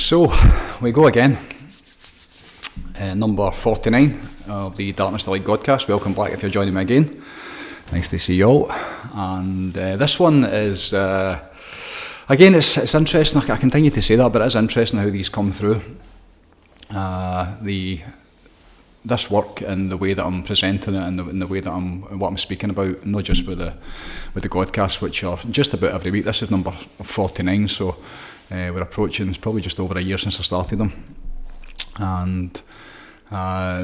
So, we go again. Number 49 of the Darkness to Light Godcast. Welcome back if you're joining me again. Nice to see you all. And this one is, again, it's interesting. I continue to say that, but it's interesting how these come through. This work and the way that I'm presenting it and the way that what I'm speaking about, not just with the Godcast, which are just about every week. This is number 49, so we're approaching, it's probably just over a year since I started them. And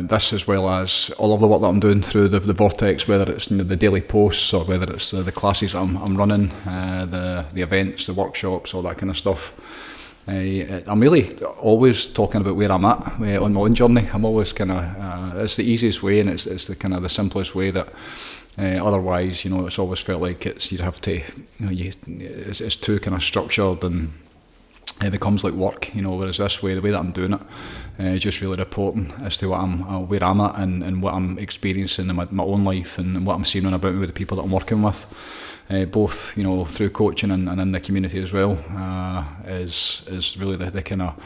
this, as well as all of the work that I'm doing through the Vortex, whether it's the daily posts or whether it's the classes that I'm running, the events, the workshops, all that kind of stuff. I'm really always talking about where I'm at on my own journey. I'm always kind of, it's the easiest way, and it's the kind of the simplest way that otherwise, it's always felt like you'd have to, it's too kind of structured and it becomes like work, whereas this way, the way that I'm doing it, just really reporting as to where I'm at and what I'm experiencing in my own life and what I'm seeing on about me with the people that I'm working with. Both through coaching and in the community as well, is really the kind of,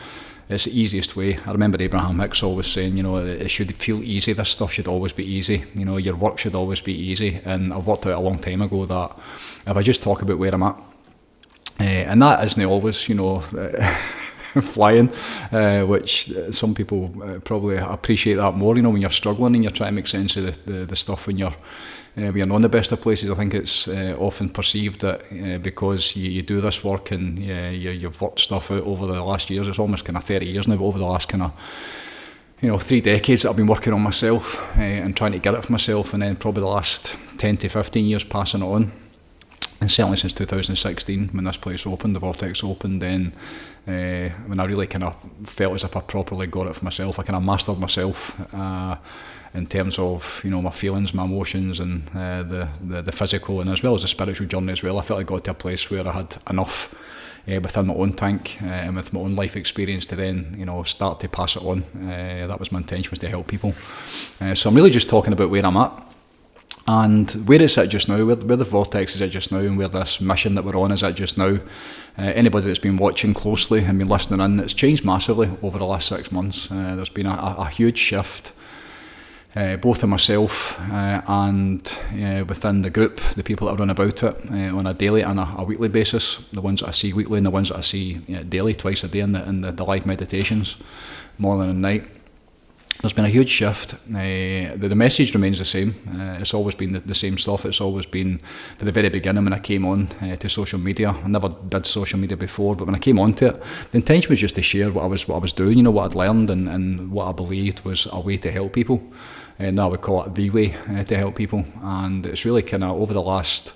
it's the easiest way. I remember Abraham Hicks always saying, it should feel easy. This stuff should always be easy. Your work should always be easy. And I've worked out a long time ago that if I just talk about where I'm at, and that isn't always, flying, which some people probably appreciate that more. When you're struggling and you're trying to make sense of the stuff when you're not in the best of places. I think it's often perceived that because you do this work and you've worked stuff out over the last years, it's almost kind of 30 years now, but over the last kind of 3 decades that I've been working on myself and trying to get it for myself, and then probably the last 10 to 15 years passing it on. And certainly since 2016, when this place opened, the Vortex opened, then when I really kind of felt as if I properly got it for myself, I kind of mastered myself in terms of my feelings, my emotions, and the physical, and as well as the spiritual journey as well. I felt I got to a place where I had enough within my own tank and with my own life experience to then start to pass it on. That was my intention, was to help people. So I'm really just talking about where I'm at. And where it's at just now, where the Vortex is at just now, and where this mission that we're on is at just now. Anybody that's been watching closely and been listening in, it's changed massively over the last 6 months. There's been a huge shift, both in myself and within the group, the people that run about it on a daily and a weekly basis. The ones that I see weekly and the ones that I see daily, twice a day in the live meditations, morning and night. There's been a huge shift. The message remains the same. It's always been the same stuff. It's always been, at the very beginning when I came on to social media. I never did social media before, but when I came onto it, the intention was just to share what I was doing, what I'd learned and what I believed was a way to help people. Now I would call it the way to help people. And it's really kind of over the last,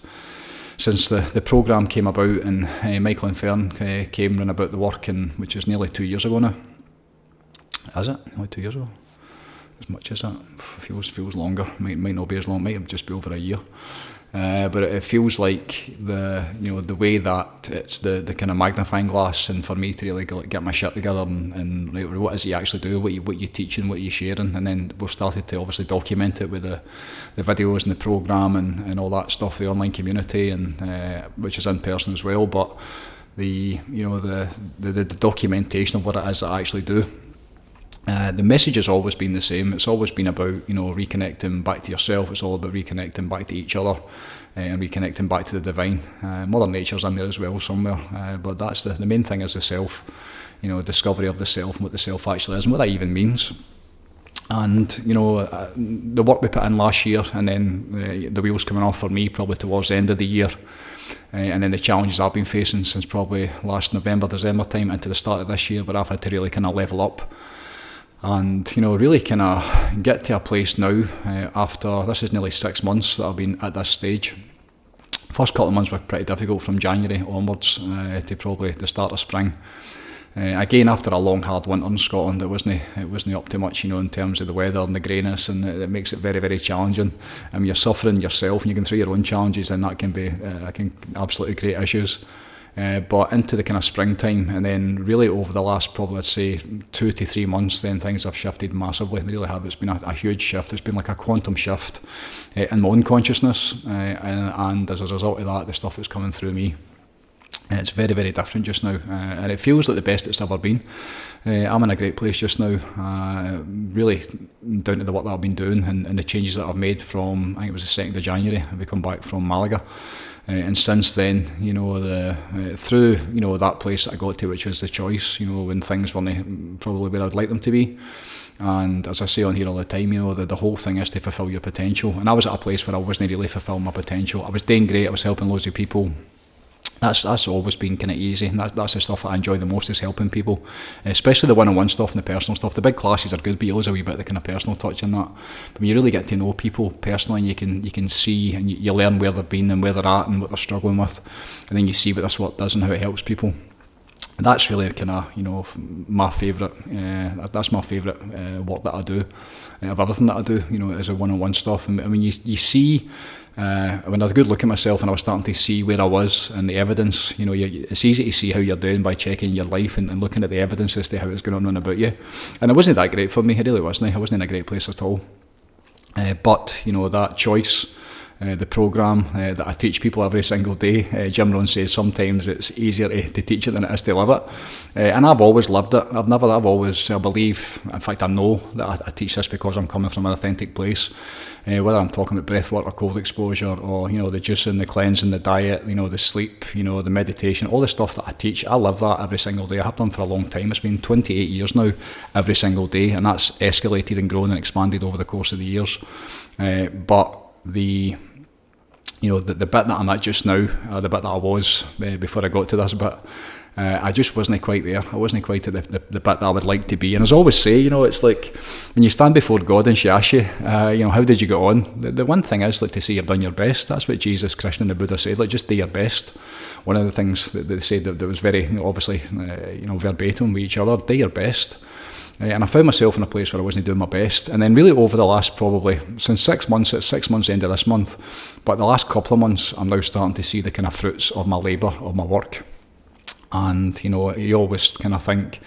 since the programme came about and Michael and Fern came round about the work, which is nearly 2 years ago now. Is it? Nearly 2 years ago? As much as that feels longer. Might not be as long. Might just be over a year. But it feels like the way that it's the kind of magnifying glass, and for me to really get my shit together and like, what is it you actually do, what you teaching, what you sharing, and then we've started to obviously document it with the videos and the programme and all that stuff, the online community, and which is in person as well. But the documentation of what it is that I actually do. The message has always been the same. It's always been about reconnecting back to yourself. It's all about reconnecting back to each other and reconnecting back to the divine. Mother Nature's in there as well somewhere, but that's the main thing is the self, discovery of the self and what the self actually is and what that even means. And the work we put in last year, and then the wheels coming off for me probably towards the end of the year, and then the challenges I've been facing since probably last November, December time into the start of this year, where I've had to really kind of level up. And really kind of get to a place now after, this is nearly 6 months that I've been at this stage. First couple of months were pretty difficult from January onwards to probably the start of spring. Again, after a long hard winter in Scotland, it wasn't up to much, in terms of the weather and the greyness, and it makes it very, very challenging. And you're suffering yourself and you can through your own challenges, and that can be absolutely create issues. But into the kind of springtime, and then really over the last probably, I'd say 2 to 3 months, then things have shifted massively. They really have. It's been a huge shift. It's been like a quantum shift in my own consciousness, and as a result of that, the stuff that's coming through me It's very, very different just now, and it feels like the best it's ever been. I'm in a great place just now, really down to the work that I've been doing and the changes that I've made from, I think it was the 2nd of January, we come back from Malaga. And since then, through, that place that I got to, which was the choice, when things weren't probably where I'd like them to be. And as I say on here all the time, the whole thing is to fulfil your potential. And I was at a place where I wasn't really fulfilling my potential. I was doing great, I was helping loads of people. That's always been kind of easy, and that's the stuff that I enjoy the most, is helping people, especially the one-on-one stuff and the personal stuff. The big classes are good, but you lose a wee bit of the kind of personal touch in that. But when you really get to know people personally, and you can see and you learn where they've been and where they're at and what they're struggling with, and then you see what this work does and how it helps people. And that's really kind of my favourite. That's my favourite work that I do. Of everything that I do, is a one-on-one stuff. And I mean, you see. When I had a good look at myself and I was starting to see where I was and the evidence, it's easy to see how you're doing by checking your life and looking at the evidence as to how it's going on about you. And it wasn't that great for me, it really wasn't. I wasn't in a great place at all. But that choice, the programme that I teach people every single day, Jim Rohn says sometimes it's easier to teach it than it is to live it. And I've always lived it. I believe, in fact I know that I teach this because I'm coming from an authentic place. Whether I'm talking about breathwork or cold exposure or, the juicing, the cleansing, the diet, the sleep, the meditation, all the stuff that I teach, I live that every single day. I have done for a long time. It's been 28 years now, every single day, and that's escalated and grown and expanded over the course of the years. But the bit that I'm at just now, the bit that I was before I got to this bit, I just wasn't quite there. I wasn't quite at the bit that I would like to be. And as I always say, it's like when you stand before God and she asks you, how did you get on? The one thing is to say you've done your best. That's what Jesus, Krishna and the Buddha said, just do your best. One of the things that they said that was very, obviously, verbatim with each other, do your best. And I found myself in a place where I wasn't doing my best. And then really over the last probably, since 6 months, it's 6 months end of this month, but the last couple of months, I'm now starting to see the kind of fruits of my labour, of my work. And, you always kind of think,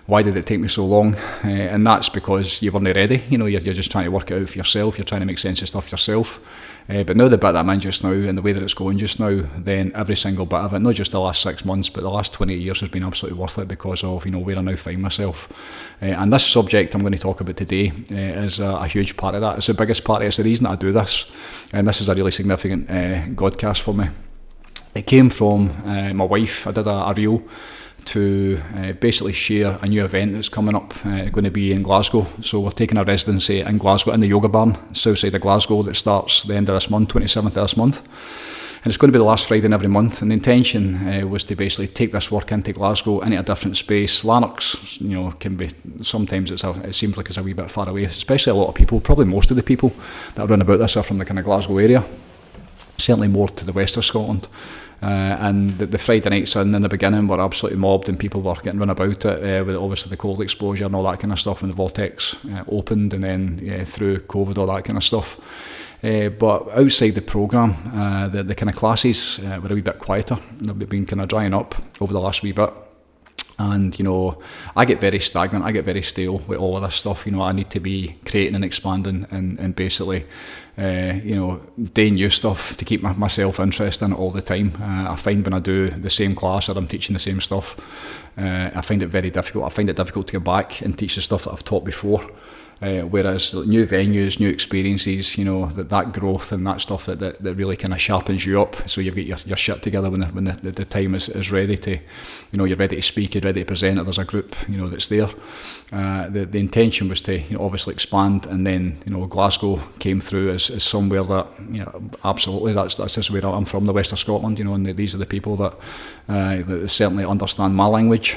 why did it take me so long? And that's because you weren't ready. You're just trying to work it out for yourself. You're trying to make sense of stuff yourself. But now the bit that I'm in just now and the way that it's going just now, then every single bit of it, not just the last 6 months, but the last 20 years has been absolutely worth it because of, where I now find myself. And this subject I'm going to talk about today is a huge part of that. It's the biggest part. It's the reason that I do this. And this is a really significant Godcast for me. It came from my wife. I did a reel to basically share a new event that's coming up, going to be in Glasgow. So we're taking a residency in Glasgow in the Yoga Barn, south side of Glasgow, that starts the end of this month, 27th of this month. And it's going to be the last Friday in every month. And the intention was to basically take this work into Glasgow, into a different space. Lanark's, can be, sometimes it seems like it's a wee bit far away, especially a lot of people, probably most of the people that are run about this are from the kind of Glasgow area. Certainly more to the west of Scotland. And the Friday nights in the beginning were absolutely mobbed and people were getting run about it with obviously the cold exposure and all that kind of stuff when the Vortex opened, and then through COVID, all that kind of stuff. But outside the programme, the kind of classes were a wee bit quieter. They've been kind of drying up over the last wee bit. And, I get very stagnant, I get very stale with all of this stuff. I need to be creating and expanding and basically, doing new stuff to keep myself interested in it all the time. I find when I do the same class or I'm teaching the same stuff, I find it very difficult. I find it difficult to go back and teach the stuff that I've taught before. Whereas new venues, new experiences, that growth and that stuff that really kind of sharpens you up, so you've got your shit together when the time is ready to, you're ready to speak, you're ready to present, or there's a group, that's there. The intention was to, obviously expand, and then, Glasgow came through as somewhere that, absolutely, that's just where I'm from, the west of Scotland, and these are the people that certainly understand my language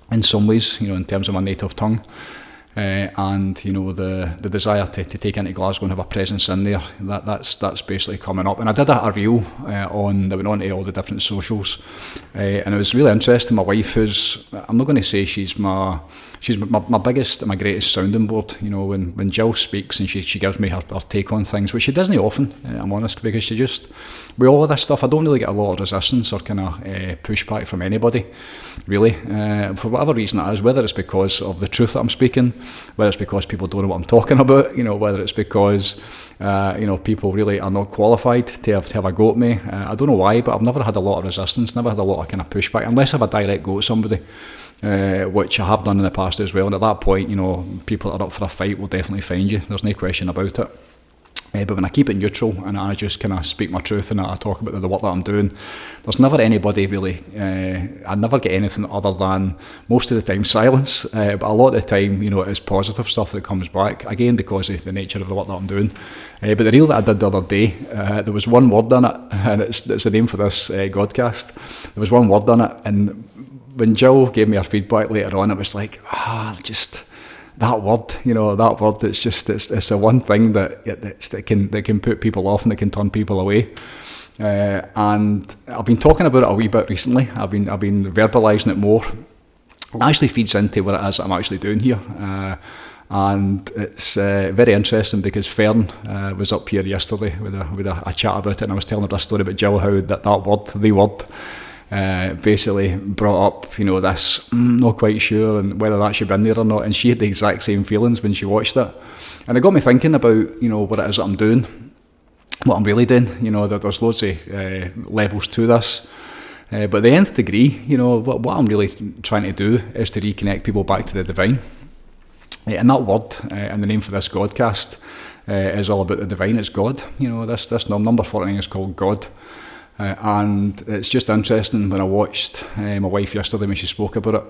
in some ways, in terms of my native tongue. And the desire to take into Glasgow and have a presence in there, that's basically coming up. And I did a reel that went on to all the different socials, and it was really interesting. My wife, who's, I'm not going to say she's my biggest and my greatest sounding board. When Jill speaks and she gives me her take on things, which she doesn't often, I'm honest, because she just, with all of this stuff, I don't really get a lot of resistance or kind of pushback from anybody, really. For whatever reason it is, whether it's because of the truth that I'm speaking, whether it's because people don't know what I'm talking about, whether it's because people really are not qualified to have a go at me. I don't know why, but I've never had a lot of resistance, never had a lot of kind of pushback, unless I have a direct go at somebody, which I have done in the past as well. And at that point, people that are up for a fight will definitely find you. There's no question about it. But when I keep it neutral and I just kind of speak my truth and I talk about the work that I'm doing, there's never anybody really, I never get anything other than, most of the time, silence. But a lot of the time, it's positive stuff that comes back, again, because of the nature of the work that I'm doing. But the reel that I did the other day, there was one word in it, and it's the name for this Godcast. There was one word in it, and when Jill gave me her feedback later on, it was like, just... that word, it's the one thing that can put people off and that can turn people away. And I've been talking about it a wee bit recently. I've been verbalising it more. It actually feeds into what it is I'm actually doing here. And it's very interesting because Fern was up here yesterday with a chat about it, and I was telling her a story about Jill, how that word, the word, basically brought up, this, not quite sure, and whether that should be in there or not, and she had the exact same feelings when she watched it. And it got me thinking about, what it is that I'm doing, what I'm really doing, that there's loads of levels to this. But the nth degree, what I'm really trying to do is to reconnect people back to the divine. And that word, and the name for this Godcast, is all about the divine. It's God. This number 49 is called God. And it's just interesting when I watched my wife yesterday when she spoke about it,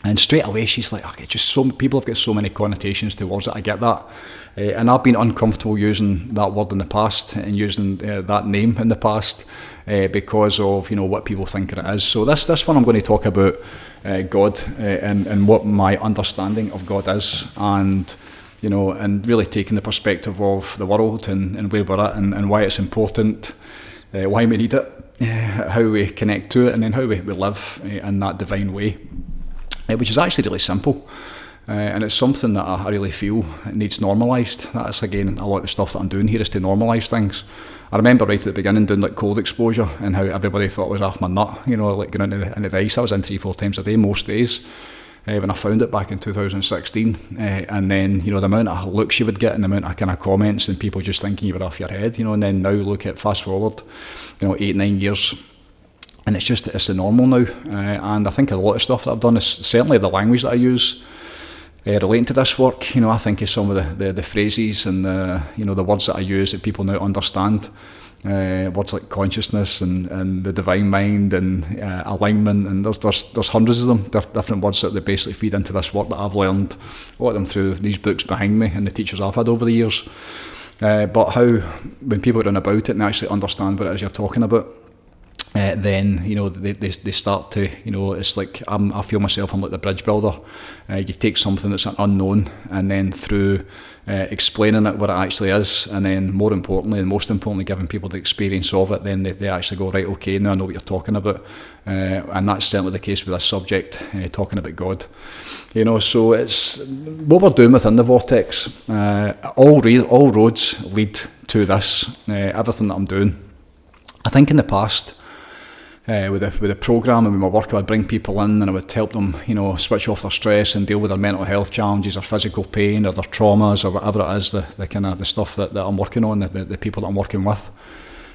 and straight away she's like, okay, just so people have got so many connotations towards it. I get that, and I've been uncomfortable using that word in the past and using that name in the past because of what people think it is. So this one I'm going to talk about God and what my understanding of God is, and and really taking the perspective of the world and where we're at and why it's important. Why we need it, how we connect to it, and then how we live in that divine way, which is actually really simple. And it's something that I really feel needs normalised. That's, again, a lot of the stuff that I'm doing here is to normalise things. I remember right at the beginning doing like cold exposure and how everybody thought it was off my nut, like going into the ice. I was in 3-4 times a day most days. When I found it back in 2016, and then the amount of looks you would get and the amount of kind of comments and people just thinking you were off your head, and then now look at fast forward 8-9 years, and it's the normal now. And I think a lot of stuff that I've done is certainly the language that I use relating to this work. I think of some of the phrases and the words that I use that people now understand. Words like consciousness and the divine mind and alignment, and there's hundreds of them, different words that they basically feed into this work that I've learned, a lot of them through these books behind me and the teachers I've had over the years. But how, when people are in about it and actually understand what it is you're talking about, then they start to, it's like I feel myself, I'm like the bridge builder. You take something that's an unknown, and then through explaining it what it actually is, and then most importantly giving people the experience of it, then they actually go, right, okay, now I know what you're talking about. And that's certainly the case with this subject, talking about God. So it's what we're doing within the Vortex. All roads lead to this, everything that I'm doing. I think in the past, with the programme and with my work, I would bring people in and I would help them, switch off their stress and deal with their mental health challenges or physical pain or their traumas or whatever it is, the kind of the stuff that I'm working on, the people that I'm working with.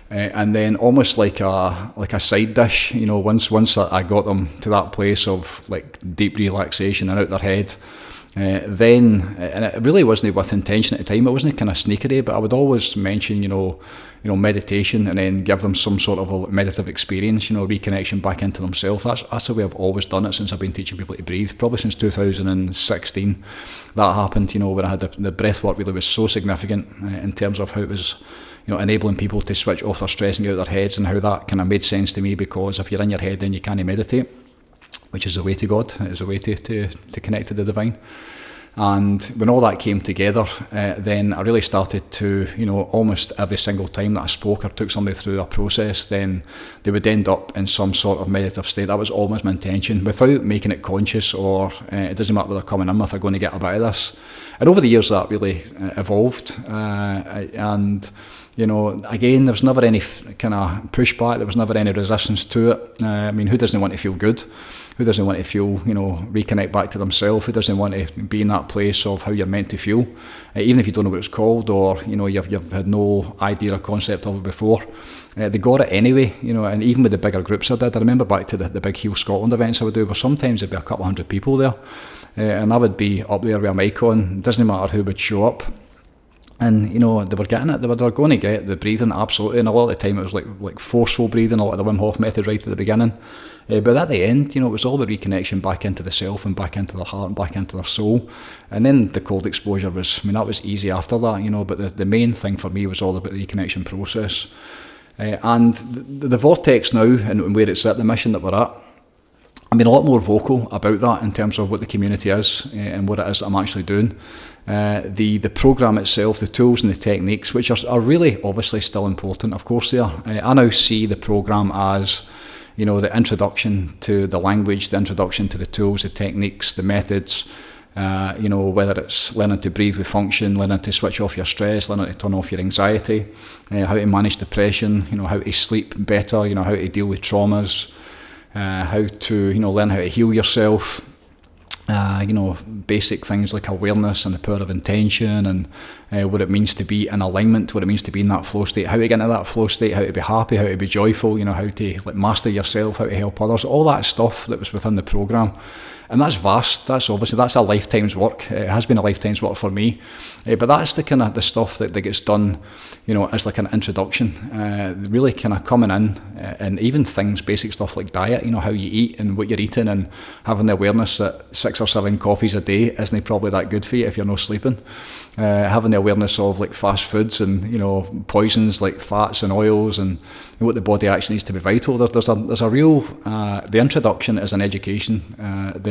And then almost like a side dish, once I got them to that place of like deep relaxation and out their head, then, and it really wasn't with intention at the time, it wasn't kind of sneakery, but I would always mention, meditation, and then give them some sort of a meditative experience, reconnection back into themselves. That's the way I've always done it since I've been teaching people to breathe, probably since 2016. That happened, when I had the breath work really was so significant in terms of how it was, enabling people to switch off their stress and get out of their heads, and how that kind of made sense to me, because if you're in your head, then you can't meditate, which is the way to God, is a way to connect to the divine. And when all that came together, then I really started to, almost every single time that I spoke or took somebody through a process, then they would end up in some sort of meditative state. That was always my intention, without making it conscious, or it doesn't matter whether they're coming in with, they're going to get a bit of this. And over the years that really evolved, and again, there was never any kind of pushback. There was never any resistance to it. I mean, who doesn't want to feel good? Who doesn't want to feel, reconnect back to themselves? Who doesn't want to be in that place of how you're meant to feel? Even if you don't know what it's called, or, you've had no idea or concept of it before. They got it anyway, and even with the bigger groups I did, I remember back to the big Heal Scotland events I would do, where sometimes there'd be a couple of hundred people there. And I would be up there with a mic on. It doesn't matter who would show up. And, they were getting it. They were going to get the breathing, absolutely. And a lot of the time it was like forceful breathing, a lot of the Wim Hof method right at the beginning. But at the end, it was all the reconnection back into the self and back into the heart and back into their soul. And then the cold exposure that was easy after that, but the main thing for me was all about the reconnection process. And the Vortex now, and where it's at, the mission that we're at, I've been a lot more vocal about that in terms of what the community is and what it is that I'm actually doing. The program itself, the tools and the techniques, which are really obviously still important, of course they are. I now see the program as, the introduction to the language, the introduction to the tools, the techniques, the methods, whether it's learning to breathe with function, learning to switch off your stress, learning to turn off your anxiety, how to manage depression, how to sleep better, how to deal with traumas, how to, learn how to heal yourself, basic things like awareness and the power of intention, and what it means to be in alignment, what it means to be in that flow state, how to get into that flow state, how to be happy, how to be joyful, how to master yourself, how to help others, all that stuff that was within the program. And that's vast. That's a lifetime's work. It has been a lifetime's work for me. But that's the kind of the stuff that gets done, as like an introduction. Really kind of coming in, and even things, basic stuff like diet, how you eat and what you're eating, and having the awareness that 6 or 7 coffees a day isn't probably that good for you if you're not sleeping. Having the awareness of like fast foods and poisons like fats and oils, and what the body actually needs to be vital. There's a real the introduction is an education.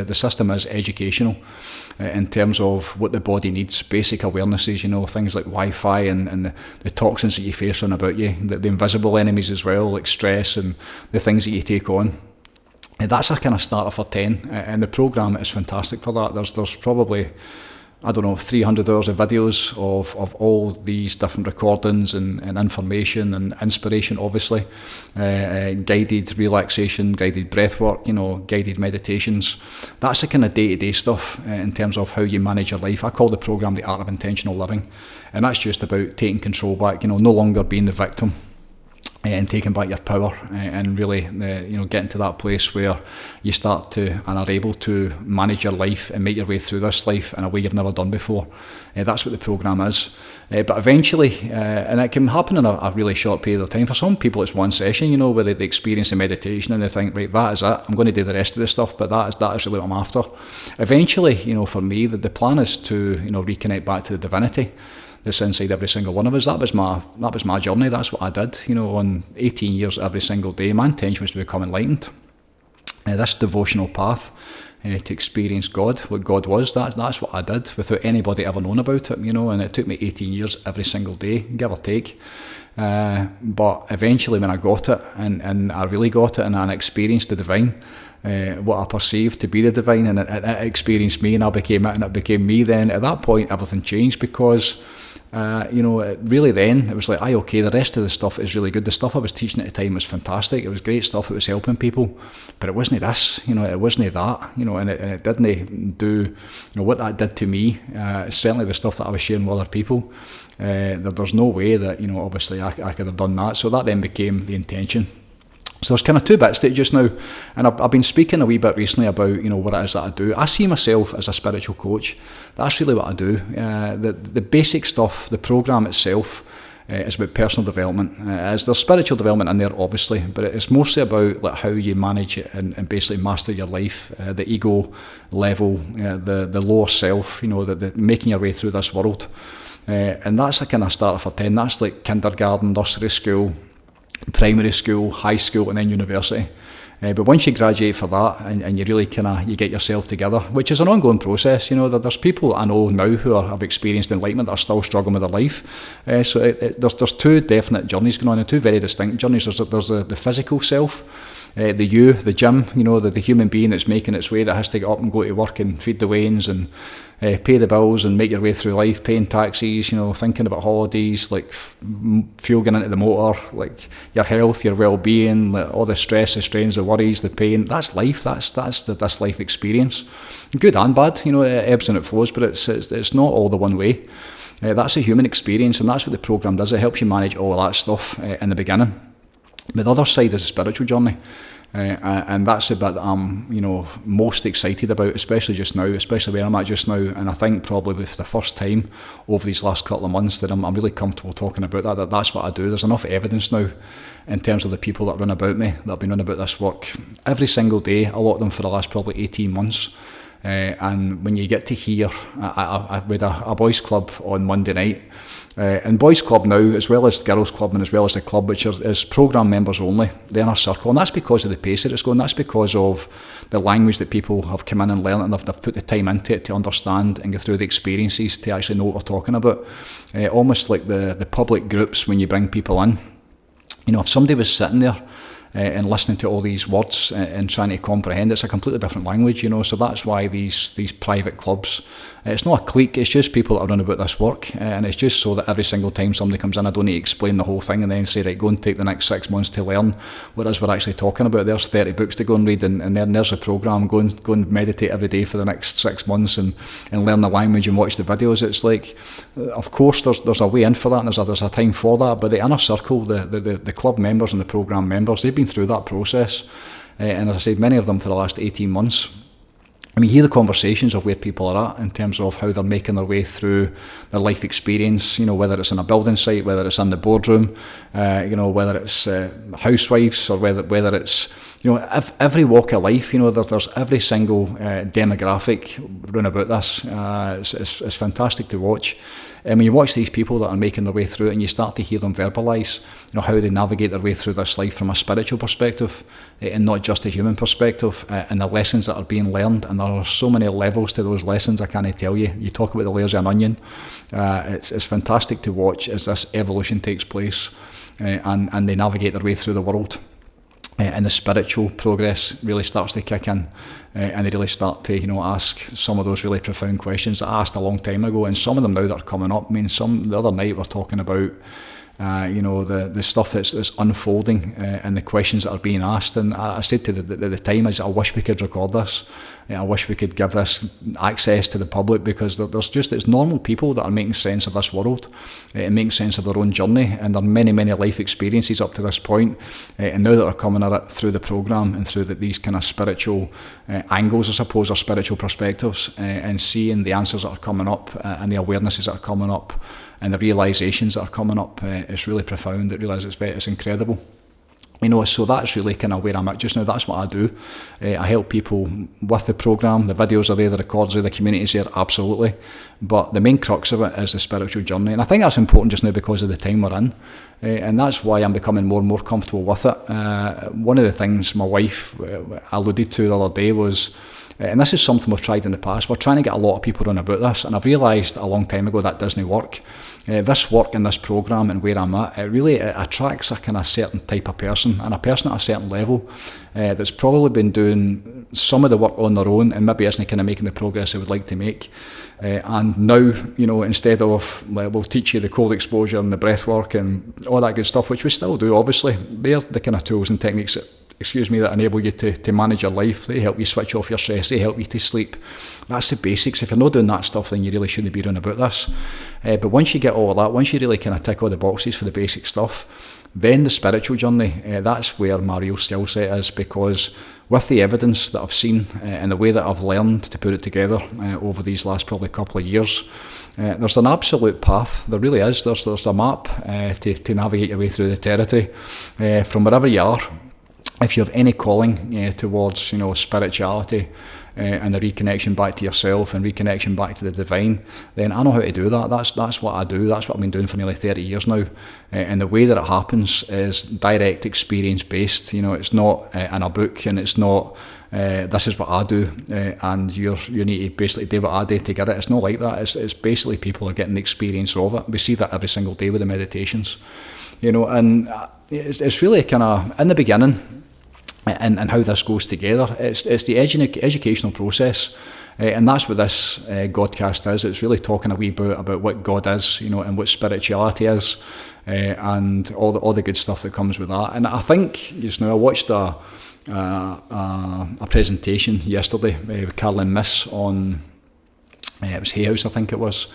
The system is educational in terms of what the body needs, basic awarenesses, things like Wi-Fi and the toxins that you face around about you, the invisible enemies as well, like stress and the things that you take on. And that's a kind of starter for 10, and the program is fantastic for that. There's probably, 300 hours of videos of all these different recordings and information and inspiration, obviously. Guided relaxation, guided breathwork, guided meditations. That's the kind of day-to-day stuff in terms of how you manage your life. I call the program the Art of Intentional Living. And that's just about taking control back, no longer being the victim. And taking back your power, and really, getting to that place where you start to and are able to manage your life and make your way through this life in a way you've never done before. That's what the program is. But eventually, and it can happen in a really short period of time. For some people, it's one session, where they experience the meditation and they think, right, that is it. I'm going to do the rest of the stuff, but that is really what I'm after. Eventually, for me, the plan is to, reconnect back to the divinity that's inside every single one of us. That was my journey. That's what I did, on 18 years every single day. My intention was to become enlightened. This devotional path to experience God, what God was, that's what I did without anybody ever knowing about it, and it took me 18 years every single day, give or take. But eventually when I got it, and I really got it, and I experienced the divine, what I perceived to be the divine, and it experienced me, and I became it, and it became me. Then at that point everything changed, because really then it was like, okay, the rest of the stuff is really good. The stuff I was teaching at the time was fantastic. It was great stuff. It was helping people, but it wasn't this, it wasn't that, and it didn't do, what that did to me. Certainly the stuff that I was sharing with other people, there's no way that, obviously I could have done that. So that then became the intention. So there's kind of 2 bits to it just now, and I've been speaking a wee bit recently about what it is that I do. I see myself as a spiritual coach. That's really what I do. The basic stuff, the program itself, is about personal development. There's spiritual development in there, obviously, but it's mostly about like how you manage it and basically master your life, the ego level, the lower self, the making your way through this world. And that's a kind of starter for 10. That's like kindergarten, nursery school, primary school, high school, and then university. But once you graduate for that, and you really you get yourself together, which is an ongoing process. There's people I know now who have experienced enlightenment that are still struggling with their life. So there's 2 definite journeys going on, and 2 very distinct journeys. There's the physical self, the gym, the human being that's making its way, that has to get up and go to work and feed the wains and pay the bills and make your way through life, paying taxes, thinking about holidays, like fuel getting into the motor, like your health, your well-being, like all the stress, the strains, the worries, the pain. That's life. That's this life experience. Good and bad, it ebbs and it flows, but it's not all the one way. That's a human experience, and that's what the program does. It helps you manage all that stuff in the beginning. But the other side is a spiritual journey. And that's the bit that I'm, most excited about, especially just now, especially where I'm at just now. And I think probably for the first time over these last couple of months that I'm really comfortable talking about that's what I do. There's enough evidence now in terms of the people that run about me, that have been running about this work every single day, a lot of them for the last probably 18 months. And when you get to hear, I had a boys club on Monday night, and boys club now, as well as girls club and as well as the club, which is programme members only, the inner circle, and that's because of the pace that it's going. That's because of the language that people have come in and learned, and they've put the time into it to understand and go through the experiences to actually know what we're talking about. Almost like the public groups when you bring people in. If somebody was sitting there and listening to all these words and trying to comprehend, it's a completely different language, so that's why these private clubs, it's not a clique, it's just people that are running about this work, and it's just so that every single time somebody comes in, I don't need to explain the whole thing and then say, right, go and take the next 6 months to learn what it is we're actually talking about. There's 30 books to go and read, and then there's a programme, go and meditate every day for the next 6 months and learn the language and watch the videos. It's like, of course there's a way in for that, and there's a time for that, but the inner circle, the club members and the programme members, they've been through that process, and as I said, many of them for the last 18 months. And we hear the conversations of where people are at in terms of how they're making their way through their life experience, whether it's on a building site, whether it's in the boardroom, whether it's housewives, or whether it's, every walk of life, there's every single demographic run about this. It's fantastic to watch. And when you watch these people that are making their way through it, and you start to hear them verbalise, how they navigate their way through this life from a spiritual perspective, and not just a human perspective, and the lessons that are being learned, and there are so many levels to those lessons, I can't tell you. You talk about the layers of an onion. It's fantastic to watch as this evolution takes place, and they navigate their way through the world. And the spiritual progress really starts to kick in, and they really start to, ask some of those really profound questions that I asked a long time ago, and some of them now that are coming up. I mean, the other night we're talking about, the stuff that's unfolding, and the questions that are being asked. And I said to the time, I wish we could record this. I wish we could give this access to the public, because it's normal people that are making sense of this world, and making sense of their own journey, and there are many, many life experiences up to this point, and now that they're coming at it through the programme and through these kind of spiritual angles, I suppose, or spiritual perspectives, and seeing the answers that are coming up, and the awarenesses that are coming up, and the realisations that are coming up, it's really profound. It really is. It's incredible. So that's really kind of where I'm at just now. That's what I do. I help people with the programme. The videos are there, the recordings are there, the community's there, absolutely. But the main crux of it is the spiritual journey. And I think that's important just now because of the time we're in. And that's why I'm becoming more and more comfortable with it. One of the things my wife alluded to the other day was, and this is something we've tried in the past, we're trying to get a lot of people on about this, and I've realised a long time ago that doesn't work. This work in this programme and where I'm at, it attracts a kind of certain type of person, and a person at a certain level that's probably been doing some of the work on their own and maybe isn't kind of making the progress they would like to make. And now, instead of, we'll teach you the cold exposure and the breathwork and all that good stuff, which we still do, obviously, they're the kind of tools and techniques that enable you to manage your life. They help you switch off your stress, they help you to sleep. That's the basics. If you're not doing that stuff, then you really shouldn't be doing about this. But once you get all of that, once you really kind of tick all the boxes for the basic stuff, then the spiritual journey, that's where my real skill set is, because with the evidence that I've seen and the way that I've learned to put it together over these last probably couple of years, there's an absolute path. There really is. There's a map to navigate your way through the territory from wherever you are. If you have any calling towards, spirituality and the reconnection back to yourself and reconnection back to the divine, then I know how to do that. That's what I do. That's what I've been doing for nearly 30 years now. And the way that it happens is direct experience based. It's not in a book, and it's not this is what I do, and you need to basically do what I do to get it. It's not like that. It's basically people are getting the experience of it. We see that every single day with the meditations, and it's really kind of, in the beginning, and how this goes together. It's the educational process. And that's what this Godcast is. It's really talking a wee bit about what God is, and what spirituality is, and all the good stuff that comes with that. And I think I watched a presentation yesterday with Caroline Miss on it was Hay House, I think it was.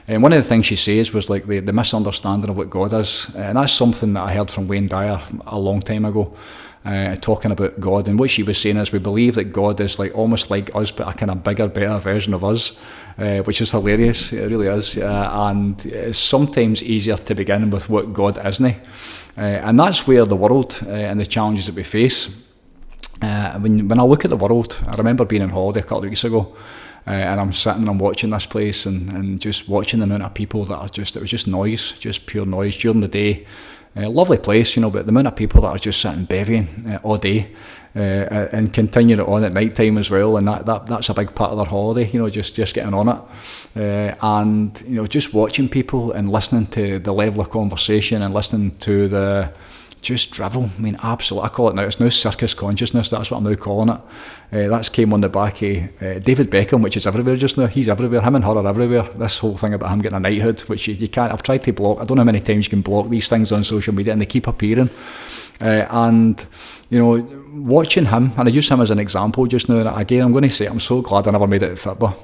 And one of the things she says was like the misunderstanding of what God is, and that's something that I heard from Wayne Dyer a long time ago. Talking about God, and what she was saying is we believe that God is like almost like us, but a kind of bigger, better version of us, which is hilarious. It really is, and it's sometimes easier to begin with what God isn't, and that's where the world and the challenges that we face. When I look at the world, I remember being on holiday a couple of weeks ago, and I'm sitting and I'm watching this place and just watching the amount of people that are it was just noise, just pure noise during the day. Lovely place, but the amount of people that are just sitting bevying all day and continuing it on at night time as well, and that's a big part of their holiday, just getting on it, and just watching people and listening to the level of conversation and listening to the just drivel. I mean, absolutely. I call it now. It's now circus consciousness. That's what I'm now calling it. That's came on the back of David Beckham, which is everywhere just now. He's everywhere. Him and her are everywhere. This whole thing about him getting a knighthood, which you can't. I've tried to block. I don't know how many times you can block these things on social media, and they keep appearing. Watching him, and I use him as an example just now. And again, I'm going to say I'm so glad I never made it to football.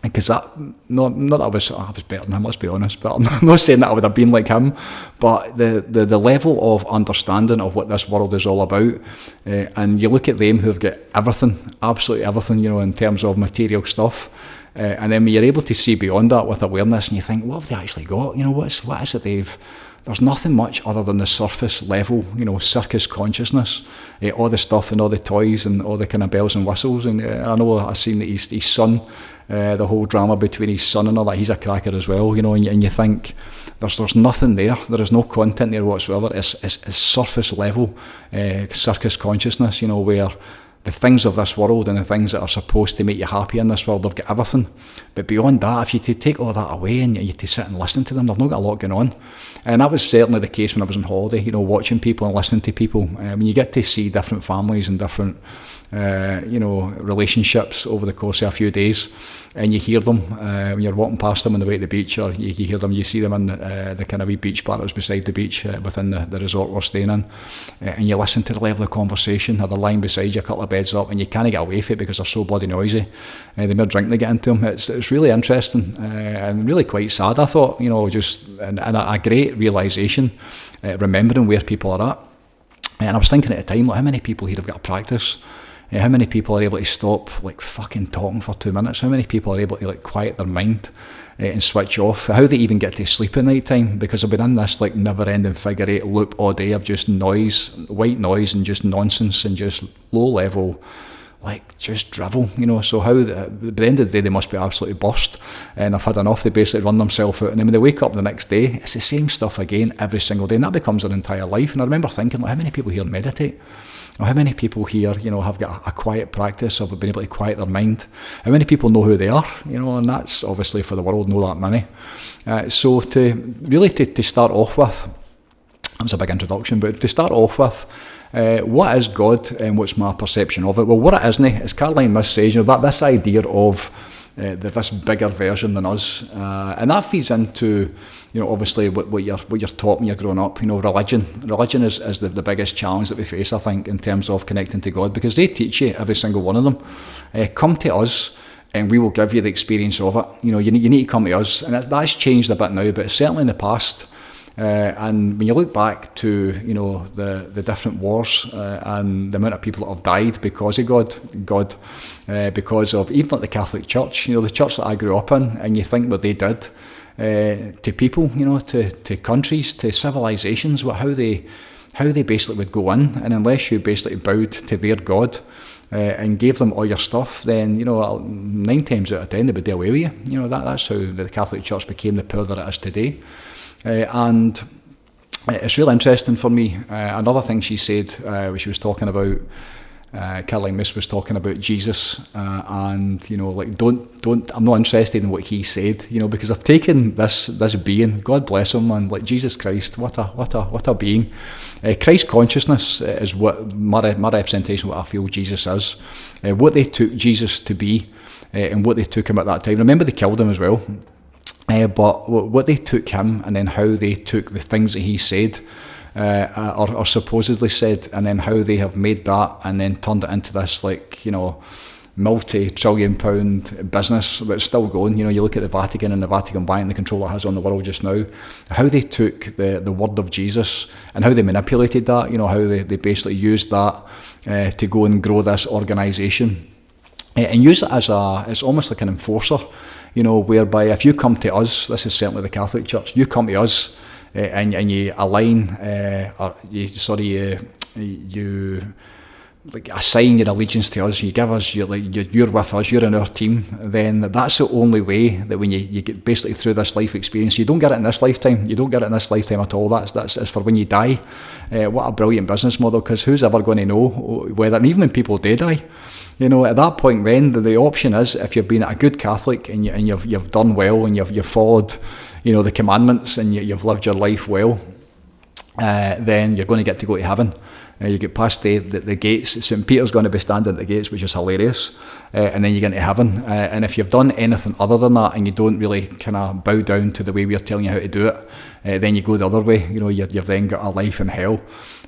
Because not that I was better than him, let's be honest, but I'm not saying that I would have been like him, but the level of understanding of what this world is all about, and you look at them who've got everything, absolutely everything, in terms of material stuff, and then when you're able to see beyond that with awareness, and you think, what have they actually got? What is it there's nothing much other than the surface level, circus consciousness, all the stuff and all the toys and all the kind of bells and whistles. And I know I've seen that his son, the whole drama between his son and all that, he's a cracker as well, and you think there's nothing there. There is no content there whatsoever. It's surface level circus consciousness, where the things of this world and the things that are supposed to make you happy in this world, they've got everything. But beyond that, if you take all that away and you to sit and listen to them, they've not got a lot going on. And that was certainly the case when I was on holiday, watching people and listening to people. When you get to see different families and different relationships over the course of a few days, and you hear them when you're walking past them on the way to the beach, or you hear them, you see them in the kind of wee beach bar that was beside the beach within the resort we're staying in, and you listen to the level of conversation, or they're lying beside you a couple of beds up, and you can't get away from it because they're so bloody noisy. The mere drink they get into them, it's really interesting and really quite sad, I thought, and a great realisation, remembering where people are at. And I was thinking at the time, how many people here have got a practice? How many people are able to stop fucking talking for 2 minutes? How many people are able to quiet their mind and switch off? How they even get to sleep at night time? Because I've been in this never-ending figure eight loop all day of just noise, white noise, and just nonsense and just low level, just drivel. So how at the end of the day they must be absolutely burst, and I've had enough. They basically run themselves out, and then when they wake up the next day, it's the same stuff again every single day, and that becomes their entire life. And I remember thinking, how many people here meditate? How many people here, have got a quiet practice of being able to quiet their mind? How many people know who they are? And that's obviously for the world, not that many. So to start off with, that was a big introduction, but to start off with, what is God and what's my perception of it? Well, what it isn't, as Caroline Miss says, that this idea of this bigger version than us, and that feeds into obviously what you're taught when you're growing up. Religion is the biggest challenge that we face, I think, in terms of connecting to God, because they teach you, every single one of them, come to us and we will give you the experience of it. You need to come to us, and that's changed a bit now, but certainly in the past. And when you look back to the different wars and the amount of people that have died because of God, because of even the Catholic Church, the church that I grew up in, and you think what they did to people, to countries, to civilizations, how they basically would go in, and unless you basically bowed to their God and gave them all your stuff, then 9 times out of 10 they would do away with you. That's how the Catholic Church became the power that it is today. And it's really interesting for me. Another thing she said, when she was talking about Caroline Miss was talking about Jesus, and like don't. I'm not interested in what he said, because I've taken this being. God bless him, man. Like Jesus Christ, what a being. Christ consciousness is what my representation of what I feel Jesus is. What they took Jesus to be, and what they took him at that time. Remember, they killed him as well. But what they took him, and then how they took the things that he said. Or supposedly said, and then how they have made that and then turned it into this multi-trillion pound business that's still going. You look at the Vatican and the Vatican Bank and the control it has on the world just now, how they took the word of Jesus and how they manipulated that, how they basically used that to go and grow this organisation and use it as it's almost like an enforcer, whereby if you come to us, this is certainly the Catholic Church, you come to us, and you align, you like assign your allegiance to us. You give us, you're with us, you're in our team. Then that's the only way that when you get basically through this life experience, you don't get it in this lifetime. You don't get it in this lifetime at all. That's for when you die. What a brilliant business model! Because who's ever going to know whether? And even when people do die, at that point, then the option is, if you've been a good Catholic and you've done well and you've followed, the commandments and you've lived your life well, then you're going to get to go to heaven. You get past the gates. St. Peter's going to be standing at the gates, which is hilarious, and then you get into heaven. And if you've done anything other than that and you don't really kind of bow down to the way we're telling you how to do it, then you go the other way. You've then got a life in hell.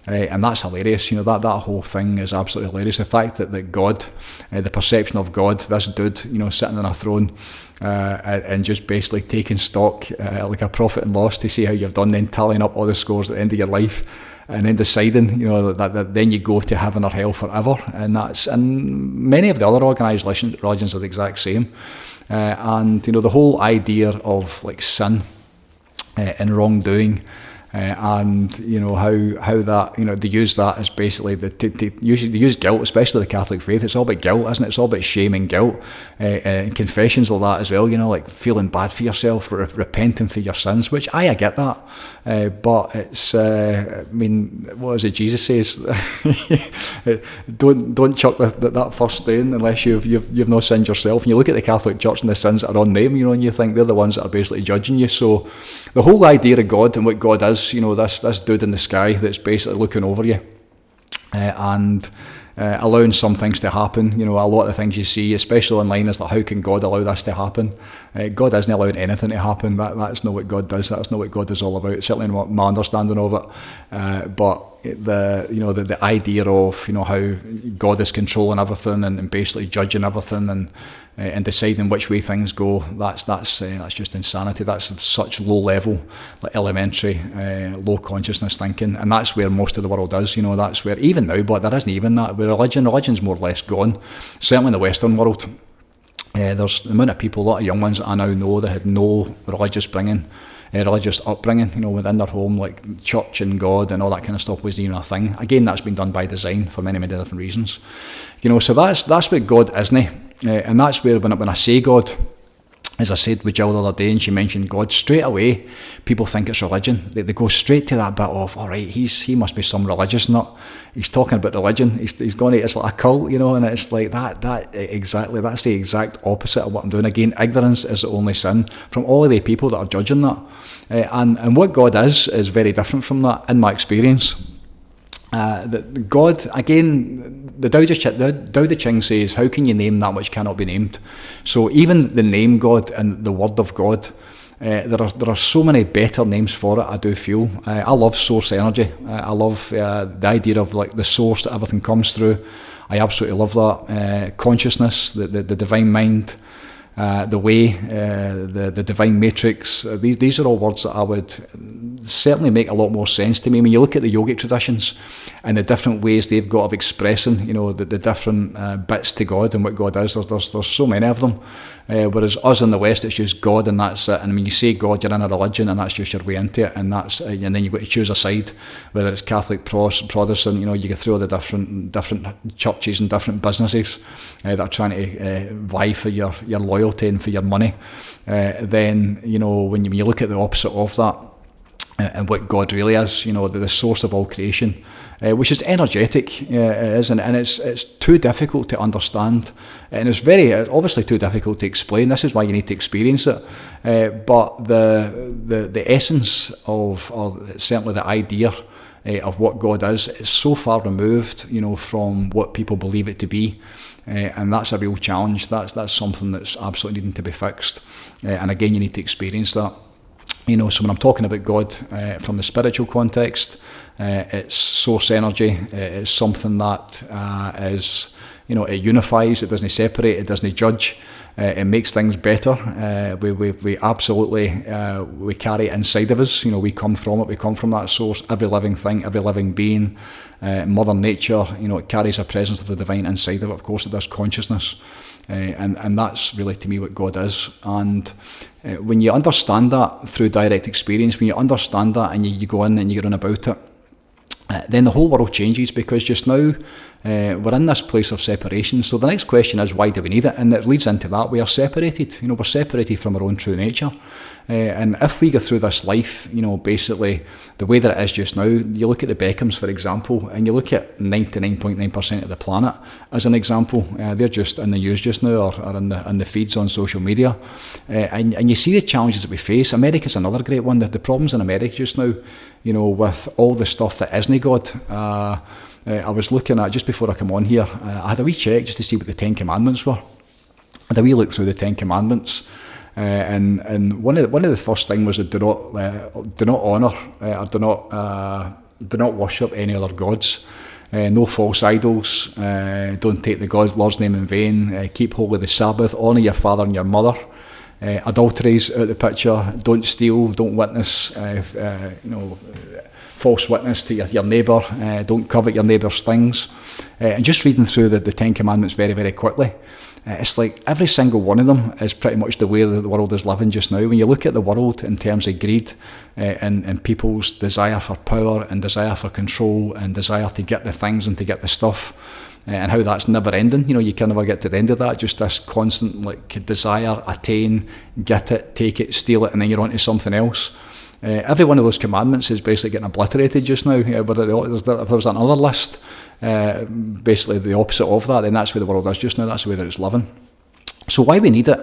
And that's hilarious. That whole thing is absolutely hilarious. The fact that God, the perception of God, this dude, sitting on a throne and just basically taking stock like a profit and loss to see how you've done, then tallying up all the scores at the end of your life, and then deciding, that then you go to heaven or hell forever. And many of the other organised religions are the exact same. And the whole idea of like sin and wrongdoing. And how that they use that as basically they use guilt, especially the Catholic faith. It's all about guilt, isn't it? It's all about shame and guilt, and confessions like that as well. Like feeling bad for yourself, repenting for your sins. Which I get that, but it's what is it Jesus says? don't chuck that first stone unless you've not sinned yourself. And you look at the Catholic Church and the sins that are on them, and you think they're the ones that are basically judging you. So the whole idea of God and what God is. This dude in the sky that's basically looking over you and allowing some things to happen. A lot of the things you see, especially online, is like, how can God allow this to happen? God isn't allowing anything to happen. That's not what God does. That's not what God is all about. It's certainly not my understanding of it. But the idea of how God is controlling everything and basically judging everything and deciding which way things go, that's just insanity. That's such low level, like elementary, low consciousness thinking, and that's where most of the world is. That's where even now, but there isn't even that. Where religion's more or less gone. Certainly in the Western world, there's the amount of people, a lot of young ones that I now know that had no religious upbringing, within their home, like church and God and all that kind of stuff wasn't even a thing. Again, that's been done by design for many, many different reasons. So that's what God isn't. And that's where when I say God, as I said with Jill the other day, and she mentioned God, straight away people think it's religion. They go straight to that bit of, all right, he must be some religious nut. He's talking about religion. He's going to, it's like a cult, and it's like that exactly. That's the exact opposite of what I'm doing. Again, ignorance is the only sin from all of the people that are judging that. And what God is very different from that in my experience. God, again, the Tao Te Ching says, how can you name that which cannot be named? So even the name God and the word of God, there are so many better names for it, I do feel. I love source energy. I love the idea of like the source that everything comes through. I absolutely love that. Consciousness, the divine mind, the way, the divine matrix. These are all words that I would certainly make a lot more sense to me. When you look at the yogic traditions and the different ways they've got of expressing, the different bits to God and what God is, there's so many of them. Whereas us in the West, it's just God and that's it. And when you say God, you're in a religion and that's just your way into it. And and then you've got to choose a side, whether it's Catholic, Protestant. You get through all the different churches and different businesses that are trying to vie for your loyalty and for your money. Then when you look at the opposite of that, and what God really is, the source of all creation, which is energetic, and it's too difficult to understand, and it's obviously too difficult to explain. This is why you need to experience it. But the essence of, or certainly the idea of what God is so far removed, from what people believe it to be, and that's a real challenge. That's something that's absolutely needing to be fixed, and again, you need to experience that. So when I'm talking about God from the spiritual context, it's source energy. It's something that is, it unifies. It doesn't separate. It doesn't judge. It makes things better. We absolutely we carry it inside of us. We come from it. We come from that source. Every living thing, every living being, Mother Nature. It carries a presence of the divine inside of it. Of course, it does consciousness. And that's really, to me, what God is. And when you understand that through direct experience, when you understand that and you go in and you run about it, then the whole world changes, because just now we're in this place of separation. So the next question is, why do we need it? And it leads into that. We are separated. We're separated from our own true nature. And if we go through this life, basically the way that it is just now, you look at the Beckhams, for example, and you look at 99.9% of the planet as an example. They're just in the news just now, or in the feeds on social media. And you see the challenges that we face. America's another great one. The problems in America just now, with all the stuff that isn't God. I was looking at, just before I come on here, I had a wee check just to see what the 10 Commandments were. I had a wee look through the 10 Commandments. And one of the first thing was that do not honour or do not worship any other gods. No false idols. Don't take the Lord's name in vain. Keep holy the Sabbath. Honour your father and your mother. Adultery's out of the picture. Don't steal. Don't witness. False witness to your neighbour. Don't covet your neighbour's things. And just reading through the 10 Commandments very, very quickly, it's like every single one of them is pretty much the way that the world is living just now. When you look at the world in terms of greed and people's desire for power and desire for control and desire to get the things and to get the stuff, and how that's never ending. You can never get to the end of that. Just this constant desire, attain, get it, take it, steal it, and then you're on to something else. Every one of those commandments is basically getting obliterated just now. But if there was another list, basically the opposite of that, then that's where the world is just now. That's the way that it's living. So why we need it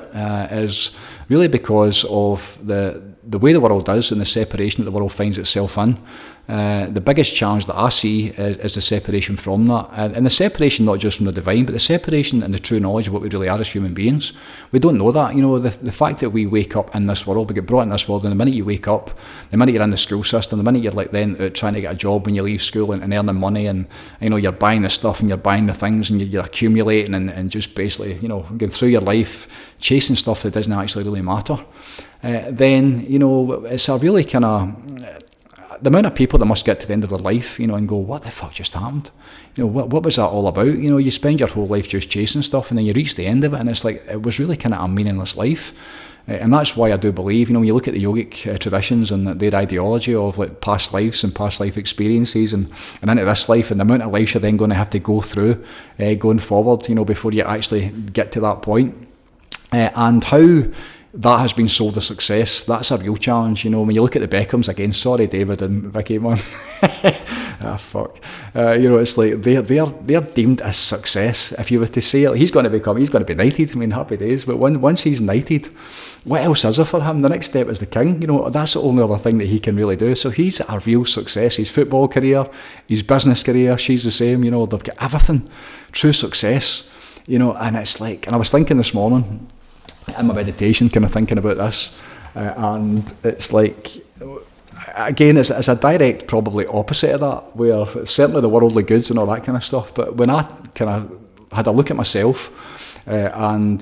is really because of the way the world is and the separation that the world finds itself in. The biggest challenge that I see is the separation from that. And the separation not just from the divine, but the separation and the true knowledge of what we really are as human beings. We don't know that. The fact that we wake up in this world, we get brought in this world, and the minute you wake up, the minute you're in the school system, the minute you're then out trying to get a job when you leave school and earning money, and you're buying the stuff and you're buying the things and you're accumulating and just basically going through your life chasing stuff that doesn't actually really matter, then it's a really kind of the amount of people that must get to the end of their life, and go, what the fuck just happened? What was that all about? You spend your whole life just chasing stuff, and then you reach the end of it, and it's like, it was really kind of a meaningless life. And that's why I do believe, when you look at the yogic traditions and their ideology of past lives and past life experiences and into this life, and the amount of lives you're then going to have to go through going forward, before you actually get to that point. And how that has been sold as success, that's a real challenge. When you look at the Beckhams, again, sorry David and Vicky, man. Fuck. It's like they're deemed as success. If you were to say he's going to be knighted, happy days, but once he's knighted, what else is there for him? The next step is the king. That's the only other thing that he can really do. So he's a real success. His football career, his business career, she's the same. They've got everything. True success. And it's like, and I was thinking this morning in my meditation, kind of thinking about this, and it's like, again, it's a direct probably opposite of that, where certainly the worldly goods and all that kind of stuff, but when I kind of had a look at myself, and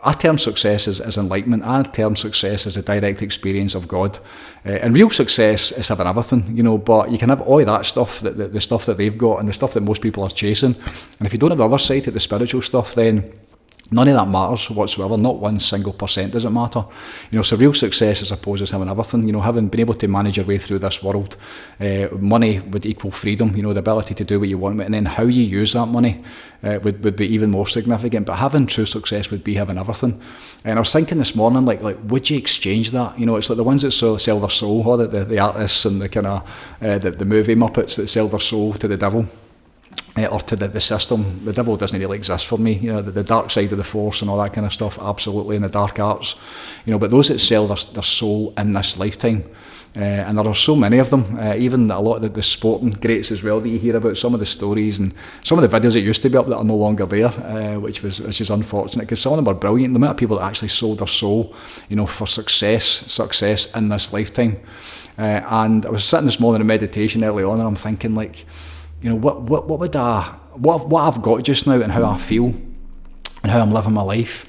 I term success as enlightenment, I term success as a direct experience of God, and real success is having everything, but you can have all that stuff, the stuff that they've got and the stuff that most people are chasing, and if you don't have the other side of the spiritual stuff, then None of that matters whatsoever. Not 1% does it matter. So real success, I suppose, is having everything. Having been able to manage your way through this world. Money would equal freedom. The ability to do what you want, and then how you use that money would be even more significant. But having true success would be having everything. And I was thinking this morning, like would you exchange that? It's like the ones that sell their soul, or the artists and the kind of the movie Muppets that sell their soul to the devil. Or to the system. The devil doesn't really exist for me. The dark side of the force and all that kind of stuff, absolutely, and the dark arts. But those that sell their soul in this lifetime, and there are so many of them. Even a lot of the sporting greats as well that you hear about. Some of the stories and some of the videos that used to be up that are no longer there, which is unfortunate, because some of them are brilliant. The amount of people that actually sold their soul, for success in this lifetime. And I was sitting this morning in meditation early on, and I'm thinking, like, what I've got just now and how I feel and how I'm living my life,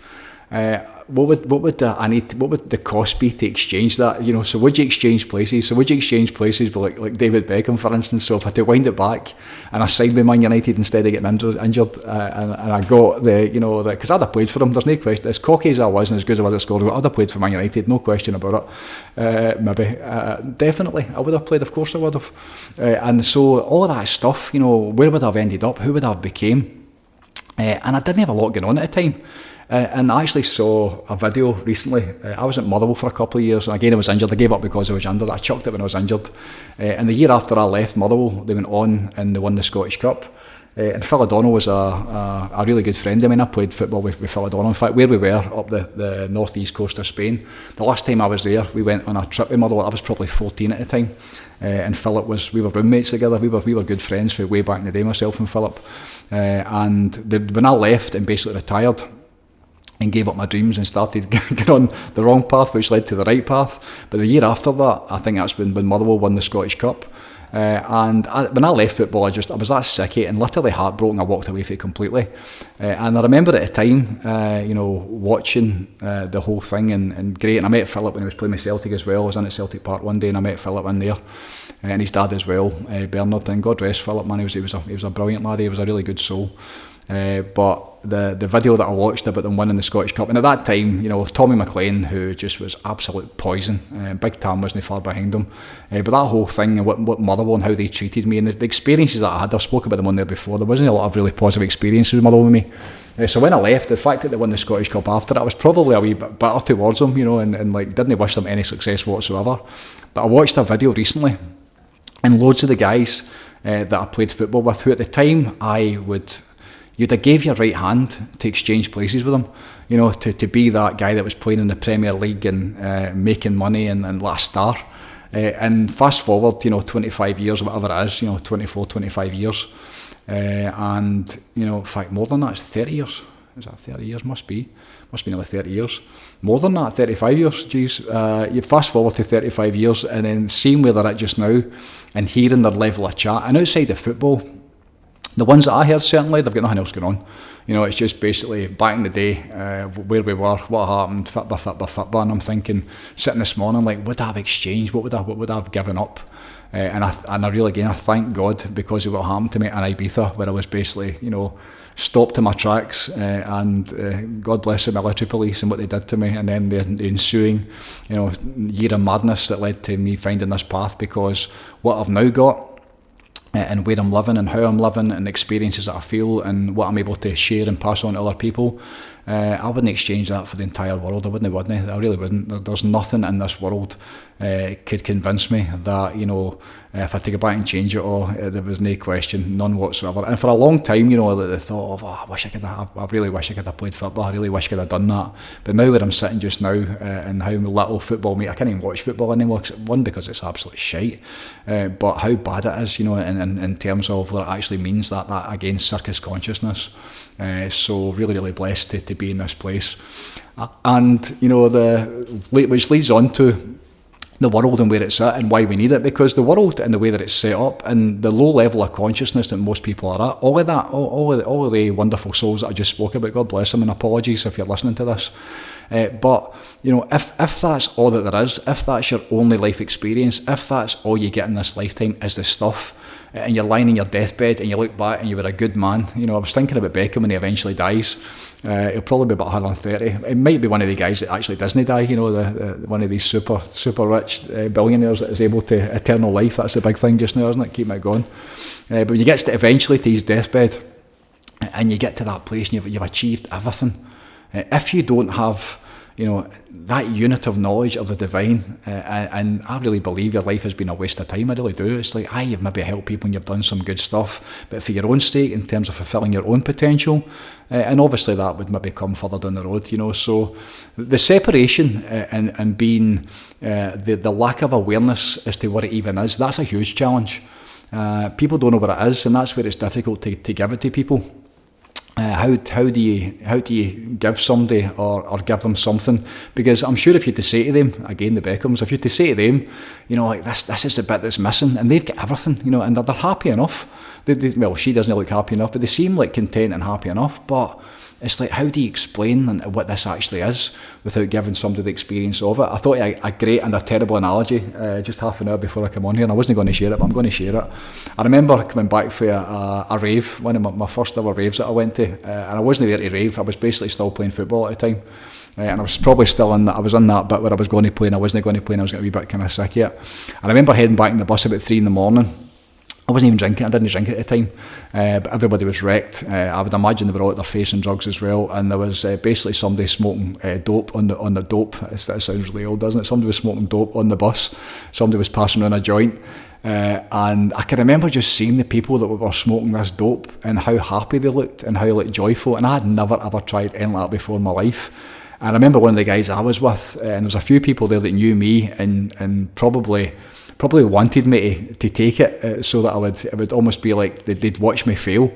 what would the cost be to exchange that? So would you exchange places? So would you exchange places with like David Beckham, for instance? So if I had to wind it back and I signed with Man United instead of getting injured, and I got because I'd have played for him. There's no question. As cocky as I was and as good as I was at scoring, I'd have played for Man United, no question about it. Maybe, definitely, I would have played. Of course, I would have. And so all of that stuff, where would I have ended up? Who would I have became? And I didn't have a lot going on at the time. And I actually saw a video recently. I was at Motherwell for a couple of years, and again I was injured. I gave up because I was injured. I chucked it when I was injured. And the year after I left Motherwell, they went on and they won the Scottish Cup. And Phil O'Donnell was a really good friend of mine. I played football with Phil O'Donnell. In fact, where we were up the northeast coast of Spain, the last time I was there, we went on a trip with Motherwell. I was probably 14 at the time. And Philip we were roommates together. We were good friends for way back in the day, myself and Philip. And when I left and basically retired, and gave up my dreams and started going on the wrong path, which led to the right path. But the year after that, I think that's when Motherwell won the Scottish Cup. When I left football, I was that sicky and literally heartbroken. I walked away from it completely. And I remember at the time, watching the whole thing and great. And I met Philip when he was playing with Celtic as well. I was in at Celtic Park one day and I met Philip in there. And his dad as well, Bernard. And God rest Philip, man. He was a brilliant lad. He was a really good soul. But the video that I watched about them winning the Scottish Cup, and at that time, Tommy McLean, who just was absolute poison, Big Tam wasn't far behind him, but that whole thing and what Motherwell and how they treated me and the experiences that I had, I've spoken about them on there before, there wasn't a lot of really positive experiences with Motherwell with me. So when I left, the fact that they won the Scottish Cup after it, I was probably a wee bit bitter towards them, and like didn't wish them any success whatsoever. But I watched a video recently, and loads of the guys that I played football with, who at the time you'd have gave your right hand to exchange places with them, to be that guy that was playing in the Premier League and making money and like a star. And fast forward, 25 years or whatever it is, 24, 25 years. And, in fact, more than that, it's 30 years. Is that 30 years? Must be nearly 30 years. More than that, 35 years, geez. You fast forward to 35 years and then seeing where they're at just now and hearing their level of chat. And outside of football, the ones that I heard, certainly, they've got nothing else going on. It's just basically back in the day, where we were, what happened, football, and I'm thinking, sitting this morning, like, would I have exchanged? What would I have given up? And I really, again, I thank God because of what happened to me in Ibiza, where I was basically, stopped in my tracks, and God bless the military police and what they did to me, and then the ensuing, year of madness that led to me finding this path, because what I've now got, and where I'm living and how I'm living and the experiences that I feel and what I'm able to share and pass on to other people, I wouldn't exchange that for the entire world. I really wouldn't. There's nothing in this world could convince me that, if I take it back and change it all, there was no question, none whatsoever. And for a long time, the thought of, I really wish I could have played football, I really wish I could have done that. But now where I'm sitting just now, and how little football, I can't even watch football anymore, one, because it's absolute shite, but how bad it is, in terms of what it actually means, that again, circus consciousness. So really, really blessed to be in this place. And, which leads on to the world and where it's at and why we need it, because the world and the way that it's set up and the low level of consciousness that most people are at, all of the wonderful souls that I just spoke about, God bless them, and apologies if you're listening to this, but if that's all that there is, if that's your only life experience, if that's all you get in this lifetime is the stuff, and you're lying in your deathbed and you look back and you were a good man, I was thinking about Beckham when he eventually dies, He'll probably be about 130. It might be one of the guys that actually doesn't die, one of these super rich billionaires that is able to eternal life. That's the big thing just now, isn't it? Keep it going. But when you get eventually to his deathbed, and you get to that place and you've achieved everything, if you don't have that unit of knowledge of the divine, and I really believe your life has been a waste of time. I really do. It's like, you've maybe helped people and you've done some good stuff, but for your own sake, in terms of fulfilling your own potential, and obviously that would maybe come further down the road, so the separation and being the lack of awareness as to what it even is, that's a huge challenge. People don't know what it is, and that's where it's difficult to give it to people. How do you give somebody or give them something? Because I'm sure if you had to say to them, again the Beckhams, if you had to say to them, like this is the bit that's missing, and they've got everything, and they're happy enough. Well, she doesn't look happy enough, but they seem like content and happy enough. But it's like, how do you explain what this actually is without giving somebody the experience of it? I thought a great and a terrible analogy just half an hour before I come on here, and I wasn't going to share it, but I'm going to share it. I remember coming back for a rave, one of my first ever raves that I went to, and I wasn't there to rave. I was basically still playing football at the time, and I was probably still in that. I was in that bit where I was going to play and I wasn't going to play, and I was getting a wee bit kind of sick yet. And I remember heading back in the bus about 3 a.m. I wasn't even drinking. I didn't drink at the time, but everybody was wrecked. I would imagine they were all at their face on drugs as well. And there was basically somebody smoking dope on the dope. That sounds really old, doesn't it? Somebody was smoking dope on the bus. Somebody was passing around a joint. And I can remember just seeing the people that were smoking this dope and how happy they looked and how joyful. And I had never ever tried anything like that before in my life. And I remember one of the guys I was with, and there was a few people there that knew me and probably wanted me to take it, so that it would almost be like they'd watch me fail.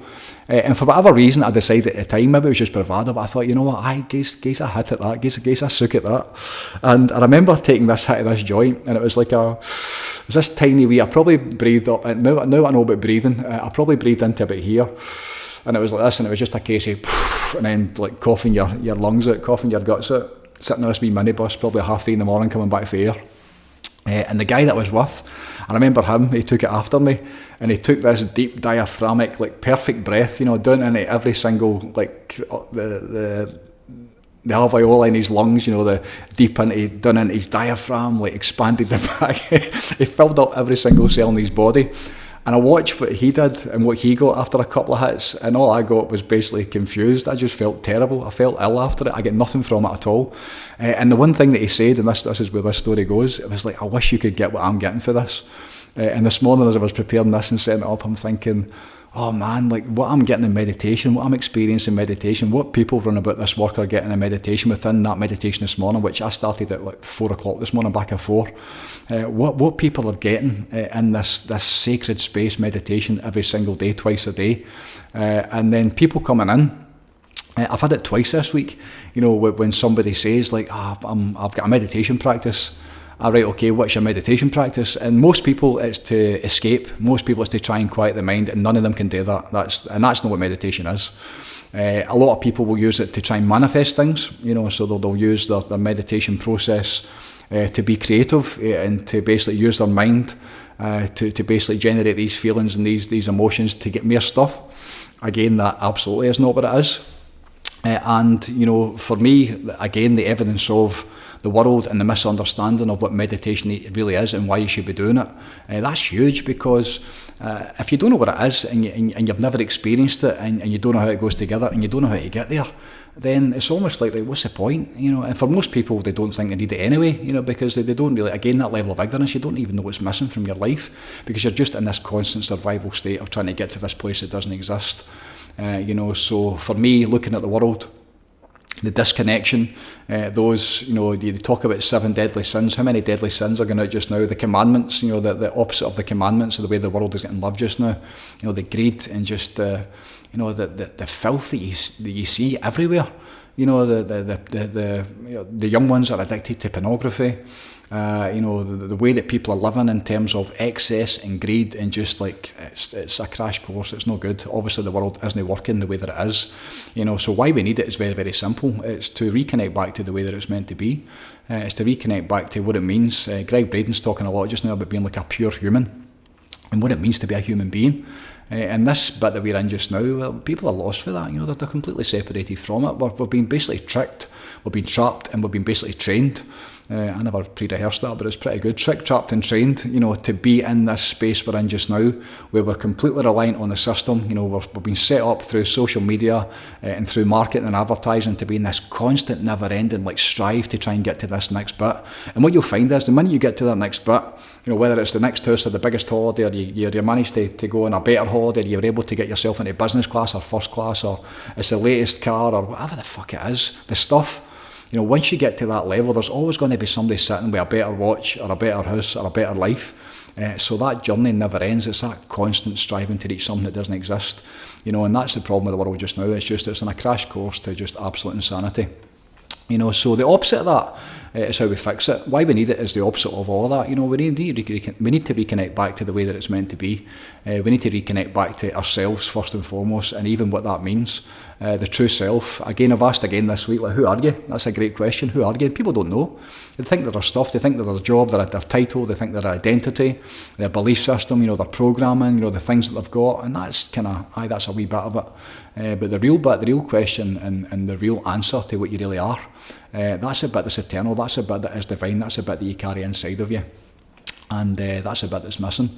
And for whatever reason, I decided at the time, maybe it was just bravado, but I thought, you know what, guys, I hit at that, guys, I suck at that. And I remember taking this hit of this joint, and it was like this tiny wee, I probably breathed up, and now I know about breathing, I probably breathed into about here, and it was like this, and it was just a case of, and then like coughing your lungs out, coughing your guts out, sitting in this wee minibus, probably 3:30 a.m, coming back for air. And the guy that I was with, I remember him, he took it after me, and he took this deep diaphragmic, like perfect breath, down into every single, like the alveoli in his lungs, the deep down into his diaphragm, like expanded the back. He filled up every single cell in his body. And I watched what he did and what he got after a couple of hits, and all I got was basically confused. I just felt terrible. I felt ill after it. I get nothing from it at all. And the one thing that he said, and this is where this story goes, it was like, I wish you could get what I'm getting for this. And this morning as I was preparing this and setting it up, I'm thinking, oh man, like what I'm getting in meditation, what I'm experiencing in meditation, what people run about this work are getting in meditation within that meditation this morning, which I started at like 4 o'clock this morning, back at 4. What people are getting in this sacred space meditation every single day, twice a day. And then people coming in, I've had it twice this week, when somebody says like, I've got a meditation practice. All right, okay, what's your meditation practice? And most people it's to escape. Most people it's to try and quiet the mind, and none of them can do that. That's not what meditation is. A lot of people will use it to try and manifest things, so they'll use their meditation process to be creative and to basically use their mind to basically generate these feelings and these emotions to get more stuff. Again, that absolutely is not what it is. And for me, again, the evidence of the world and the misunderstanding of what meditation really is and why you should be doing it, that's huge, because if you don't know what it is and you've never experienced it and you don't know how it goes together and you don't know how to get there, then it's almost like what's the point? And for most people, they don't think they need it anyway, because they don't really, again, that level of ignorance, you don't even know what's missing from your life, because you're just in this constant survival state of trying to get to this place that doesn't exist. So for me, looking at the world, the disconnection, those, they talk about 7 deadly sins. How many deadly sins are going out just now? The commandments, the opposite of the commandments of the way the world is getting loved just now. The greed and just, the filth that you see everywhere. The young ones are addicted to pornography. The way that people are living in terms of excess and greed, and just like it's a crash course. It's no good. Obviously the world isn't working the way that it is, so why we need it is very, very simple. It's to reconnect back to the way that it's meant to be. It's to reconnect back to what it means. Greg Braden's talking a lot just now about being like a pure human and what it means to be a human being. And this bit that we're in just now, well, people are lost for that. They're completely separated from it. We've been basically tricked, we've been trapped, and we've been basically trained. I never pre-rehearsed that, but it's pretty good. Tricked, trapped and trained, to be in this space we're in just now, where we're completely reliant on the system. We've been set up through social media and through marketing and advertising to be in this constant, never-ending strive to try and get to this next bit. And what you'll find is the minute you get to that next bit, whether it's the next house or the biggest holiday, or you managed to go on a better holiday, or you're able to get yourself into business class or first class, or it's the latest car or whatever the fuck it is, the stuff. Once you get to that level, there's always going to be somebody sitting with a better watch or a better house or a better life. So that journey never ends. It's that constant striving to reach something that doesn't exist. And that's the problem with the world just now. It's in a crash course to just absolute insanity. So the opposite of that is how we fix it. Why we need it is the opposite of all of that. We need to reconnect back to the way that it's meant to be. We need to reconnect back to ourselves first and foremost, and even what that means. The true self. Again, I've asked again this week, who are you? That's a great question. Who are you? People don't know. They think that their stuff, they think that their job, their title, they think their identity, their belief system, their programming, the things that they've got, and that's that's a wee bit of it. But the real question and the real answer to what you really are, that's a bit that's eternal, that's a bit that is divine, that's a bit that you carry inside of you. And that's a bit that's missing.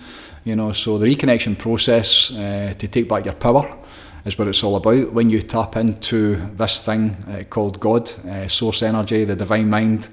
So the reconnection process to take back your power is what it's all about. When you tap into this thing called God, source energy, the divine mind,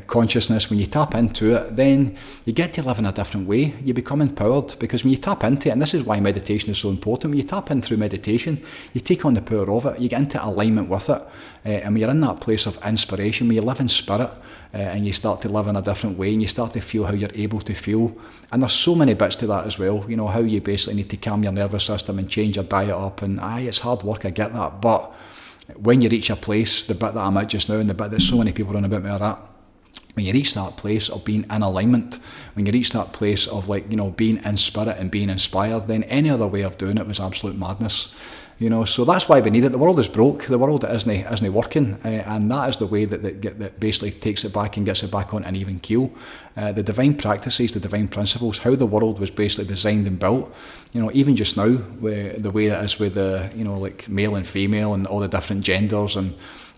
consciousness, when you tap into it, then you get to live in a different way. You become empowered, because when you tap into it, and this is why meditation is so important, when you tap in through meditation, you take on the power of it, you get into alignment with it, and when you're in that place of inspiration, when you live in spirit, and you start to live in a different way, and you start to feel how you're able to feel. And there's so many bits to that as well, how you basically need to calm your nervous system and change your diet up, and it's hard work, I get that, but when you reach a place, the bit that I'm at just now, and the bit that so many people run about me are at, when you reach that place of being in alignment, when you reach that place of being in spirit and being inspired, then any other way of doing it was absolute madness. So that's why we need it. The world is broke. The world isn't working, and that is the way that basically takes it back and gets it back on an even keel. The divine practices, the divine principles, how the world was basically designed and built. Even just now, the way it is with the male and female and all the different genders, and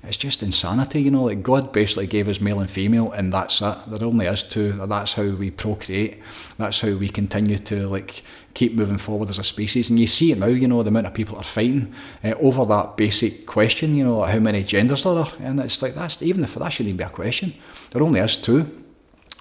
it's just insanity. God basically gave us male and female, and that's it. There only is two. That's how we procreate. That's how we continue to keep moving forward as a species. And you see it now, the amount of people are fighting over that basic question, how many genders there are. And it's that shouldn't even be a question. There only is two.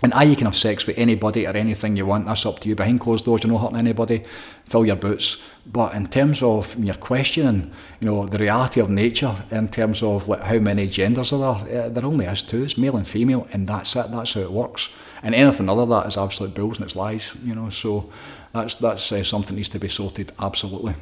And you can have sex with anybody or anything you want. That's up to you. Behind closed doors, you're not hurting anybody. Fill your boots. But in terms of when you're questioning, the reality of nature, in terms of how many genders there only is two. It's male and female, and that's it. That's how it works. And anything other than that is absolute bulls and it's lies. So that's something that needs to be sorted. Absolutely.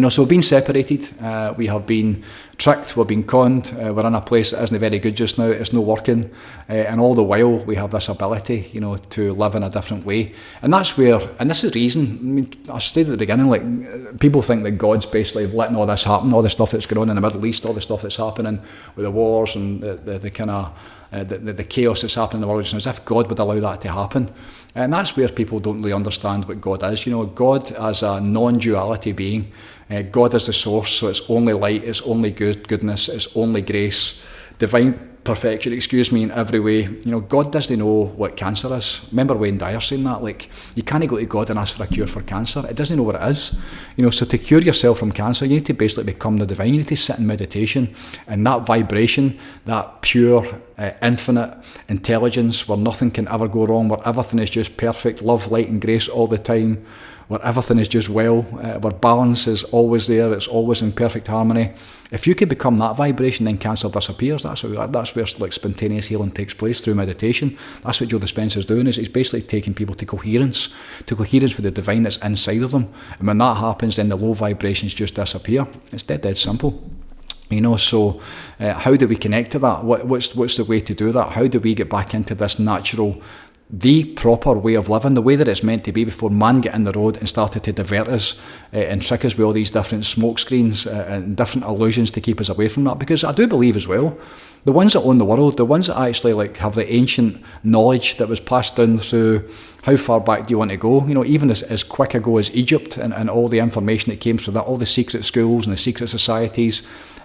So we've been separated, we have been tricked, we've been conned, we're in a place that isn't very good just now, it's not working, and all the while we have this ability, to live in a different way. And that's where, and this is the reason, I stated at the beginning, people think that God's basically letting all this happen, all the stuff that's going on in the Middle East, all the stuff that's happening with the wars and the kind of the chaos that's happening in the world, as if God would allow that to happen. And that's where people don't really understand what God is. God as a non-duality being, God is the source, so it's only light, it's only goodness, it's only grace, divine perfection, in every way. God doesn't know what cancer is. Remember Wayne Dyer saying that, you can't go to God and ask for a cure for cancer. It doesn't know what it is. So to cure yourself from cancer, you need to basically become the divine. You need to sit in meditation, and that vibration, that pure, infinite intelligence where nothing can ever go wrong, where everything is just perfect, love, light and grace all the time, where everything is just where balance is always there, it's always in perfect harmony. If you can become that vibration, then cancer disappears. That's where spontaneous healing takes place through meditation. That's what Joe Dispenza's doing, is he's basically taking people to coherence with the divine that's inside of them. And when that happens, then the low vibrations just disappear. It's dead simple. So how do we connect to that? What's the way to do that? How do we get back into this natural the proper way of living, the way that it's meant to be, before man got in the road and started to divert us and trick us with all these different smoke screens and different illusions to keep us away from that. Because I do believe as well, the ones that own the world, the ones that actually like have the ancient knowledge that was passed down through, how far back do you want to go? You know, even as quick ago as Egypt and all the information that came through that, all the secret schools and the secret societies,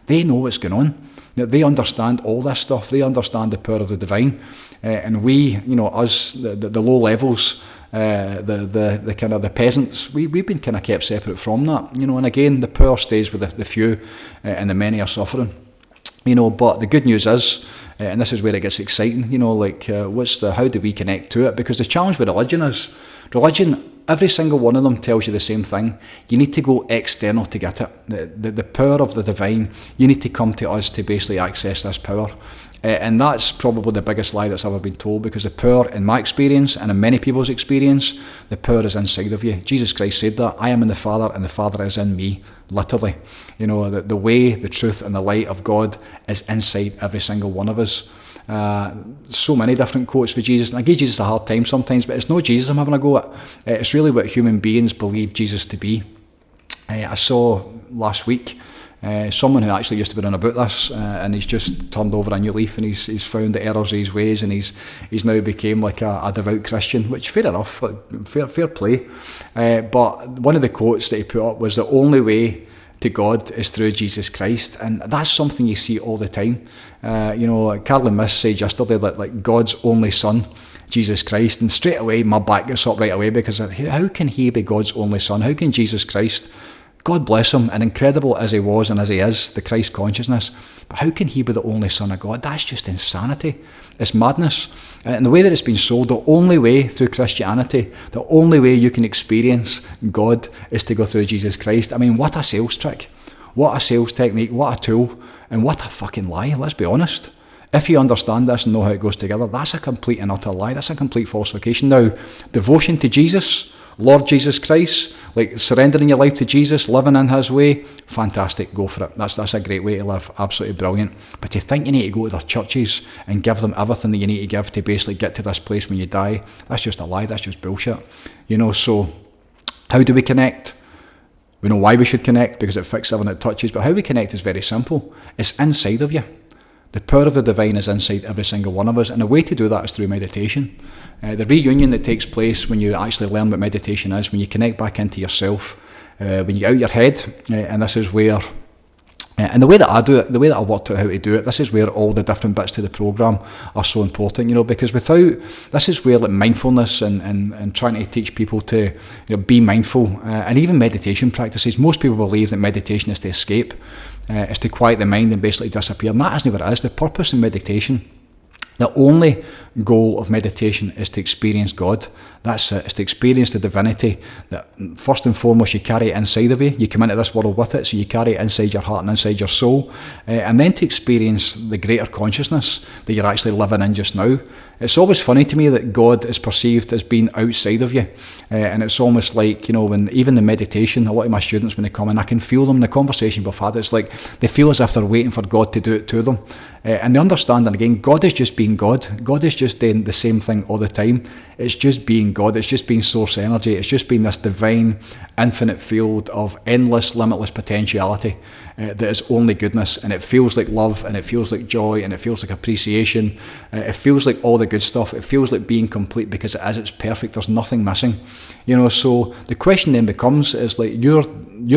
they know what's going on. They understand all this stuff. They understand the power of the divine. And we, you know, us, the low levels, the kind of the peasants, we've been kind of kept separate from that. You know, and again, the power stays with the few and the many are suffering. You know, but the good news is, and this is where it gets exciting, you know, like how do we connect to it? Because the challenge with religion is, every single one of them tells you the same thing. You need to go external to get it. The power of the divine, you need to come to us to basically access this power. And that's probably the biggest lie that's ever been told, because the power, in my experience and in many people's experience, the power is inside of you. Jesus Christ said that, I am in the Father and the Father is in me, literally. You know, the way, the truth and the light of God is inside every single one of us. So many different quotes for Jesus, and I give Jesus a hard time sometimes, but it's not Jesus I'm having a go at. It's really what human beings believe Jesus to be. I saw last week someone who actually used to be on about this, and he's just turned over a new leaf, and he's found the errors of his ways, and he's now became like a devout Christian, which fair enough, fair play. But one of the quotes that he put up was, the only way to God is through Jesus Christ, and that's something you see all the time. You know, Carolyn Miss said yesterday that like God's only son, Jesus Christ, and straight away my back gets up right away, because how can he be God's only son? How can Jesus Christ, God bless him, and incredible as he was and as he is, the Christ consciousness, but how can he be the only son of God? That's just insanity. It's madness. And the way that it's been sold, the only way through Christianity, the only way you can experience God is to go through Jesus Christ. I mean, what a sales trick. What a sales technique. What a tool. And what a fucking lie, let's be honest. If you understand this and know how it goes together, that's a complete and utter lie. That's a complete falsification. Now, devotion to Jesus, Lord Jesus Christ, like surrendering your life to Jesus, living in his way, fantastic, go for it. That's a great way to live, absolutely brilliant. But to think you need to go to their churches and give them everything that you need to give to basically get to this place when you die, that's just a lie, that's just bullshit. You know, so how do we connect? We know why we should connect, because it fixes everything it touches, but how we connect is very simple. It's inside of you. The power of the divine is inside every single one of us, and the way to do that is through meditation. The reunion that takes place when you actually learn what meditation is, when you connect back into yourself, when you get out your head, and this is where, and the way that I do it, the way that I worked out how to do it, this is where all the different bits to the programme are so important, you know, because this is where like mindfulness and trying to teach people to, you know, be mindful, and even meditation practices, most people believe that meditation is to escape, is to quiet the mind and basically disappear, and that isn't what it is. The purpose in meditation, the only goal of meditation is to experience God. That's it. It's to experience the divinity that first and foremost you carry it inside of you. You come into this world with it, so you carry it inside your heart and inside your soul. And then to experience the greater consciousness that you're actually living in just now. It's always funny to me that God is perceived as being outside of you. And it's almost like, you know, when even the meditation, a lot of my students, when they come in, I can feel them in the conversation we've had. It's like they feel as if they're waiting for God to do it to them. And they understand that, again, God is just being God. God is just doing the same thing all the time. It's just being God. It's just being source energy. It's just being this divine, infinite field of endless, limitless potentiality that is only goodness. And it feels like love, and it feels like joy, and it feels like appreciation. It feels like all the good stuff. It feels like being complete, because it is. It's perfect. There's nothing missing. You know, so the question then becomes, is like your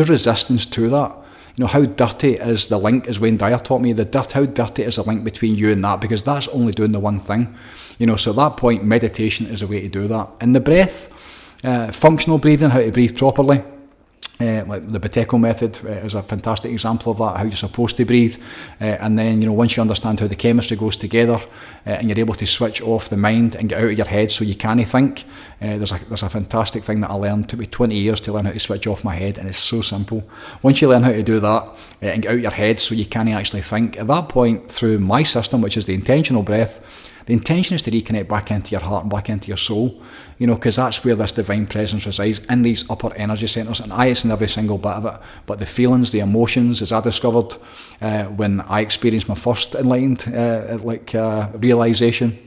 resistance to that. You know, how dirty is the link, as Wayne Dyer taught me, how dirty is the link between you and that, because that's only doing the one thing. You know, so at that point, meditation is a way to do that. And the breath, functional breathing, how to breathe properly, like the Buteyko method is a fantastic example of that, how you're supposed to breathe. And then, you know, once you understand how the chemistry goes together, and you're able to switch off the mind and get out of your head so you can't think, there's a fantastic thing that I learned. It took me 20 years to learn how to switch off my head, and it's so simple. Once you learn how to do that and get out of your head so you can't actually think, at that point, through my system, which is the intentional breath, the intention is to reconnect back into your heart and back into your soul, you know, because that's where this divine presence resides, in these upper energy centres. And it's in every single bit of it. But the feelings, the emotions, as I discovered when I experienced my first enlightened realisation,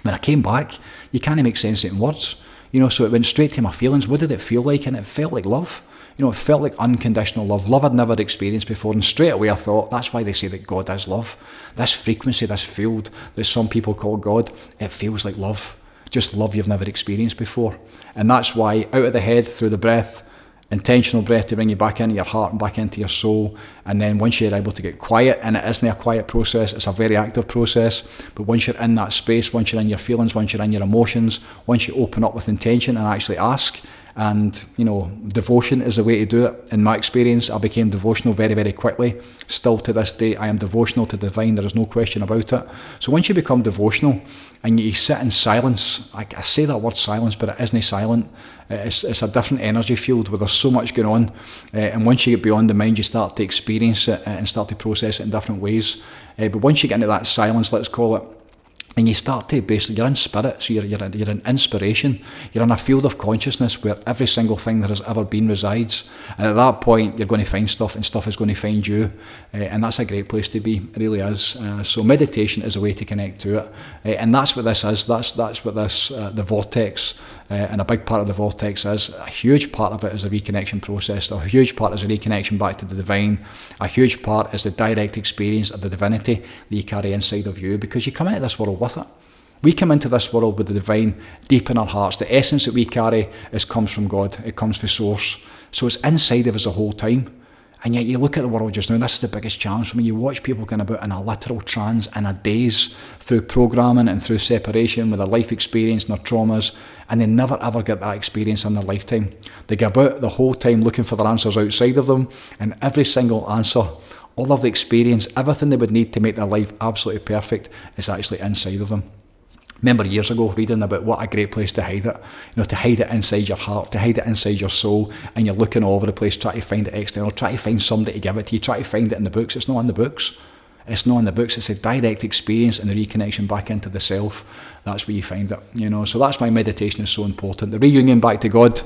When I came back, you can't make sense of it in words. You know, so it went straight to my feelings. What did it feel like? And it felt like love. You know, it felt like unconditional love I'd never experienced before. And straight away I thought, that's why they say that God is love. This frequency, this field that some people call God, it feels like love. Just love you've never experienced before. And that's why out of the head, through the breath, intentional breath to bring you back into your heart and back into your soul. And then once you're able to get quiet, and it isn't a quiet process, it's a very active process, but once you're in that space, once you're in your feelings, once you're in your emotions, once you open up with intention and actually ask, and you know, devotion is the way to do it. In my experience, I became devotional very, very quickly. Still to this day, I am devotional to the divine. There is no question about it. So once you become devotional and you sit in silence, I say that word silence, but it isn't silent. It's a different energy field where there's so much going on. And once you get beyond the mind, you start to experience it and start to process it in different ways. But once you get into that silence, let's call it, and you start to basically, you're in spirit, so you're in inspiration. You're in a field of consciousness where every single thing that has ever been resides. And at that point, you're going to find stuff, and stuff is going to find you. And that's a great place to be. It really is. So meditation is a way to connect to it. And that's what this is. That's what this, the Vortex, and a big part of the Vortex is. A huge part of it is a reconnection process. A huge part is a reconnection back to the divine. A huge part is the direct experience of the divinity that you carry inside of you, because you come into this world with it. We come into this world with the divine deep in our hearts. The essence that we carry comes from God. It comes from source. So it's inside of us the whole time. And yet you look at the world just now, and this is the biggest challenge for me. You watch people going about in a literal trance, in a daze, through programming and through separation with their life experience and their traumas, and they never ever get that experience in their lifetime. They go about the whole time looking for their answers outside of them, and every single answer, all of the experience, everything they would need to make their life absolutely perfect is actually inside of them. Remember years ago reading about what a great place to hide it, to hide it inside your heart, to hide it inside your soul, and you're looking all over the place trying to find it external, trying to find somebody to give it to you, try to find it in the books. It's not in the books. It's not in the books. It's a direct experience and the reconnection back into the self. That's where you find it, So that's why meditation is so important. The reunion back to God.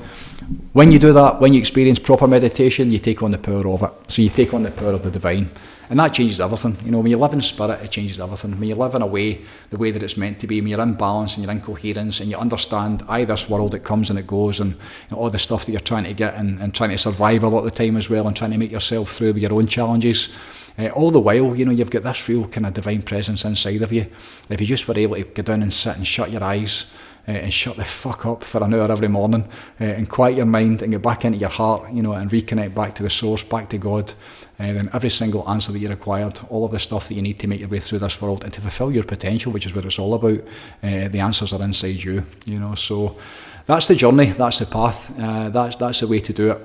When you do that, when you experience proper meditation, you take on the power of it. So you take on the power of the divine. And that changes everything. When you live in spirit, it changes everything. When you live in a way, the way that it's meant to be, when you're in balance and you're in coherence and you understand, this world, it comes and it goes, and all the stuff that you're trying to get and trying to survive a lot of the time as well, and trying to make yourself through with your own challenges. All the while, you've got this real kind of divine presence inside of you. If you just were able to go down and sit and shut your eyes, and shut the fuck up for an hour every morning, and quiet your mind and get back into your heart, and reconnect back to the source, back to God, then every single answer that you required, all of the stuff that you need to make your way through this world and to fulfill your potential, which is what it's all about, the answers are inside you, So that's the journey, that's the path, that's the way to do it.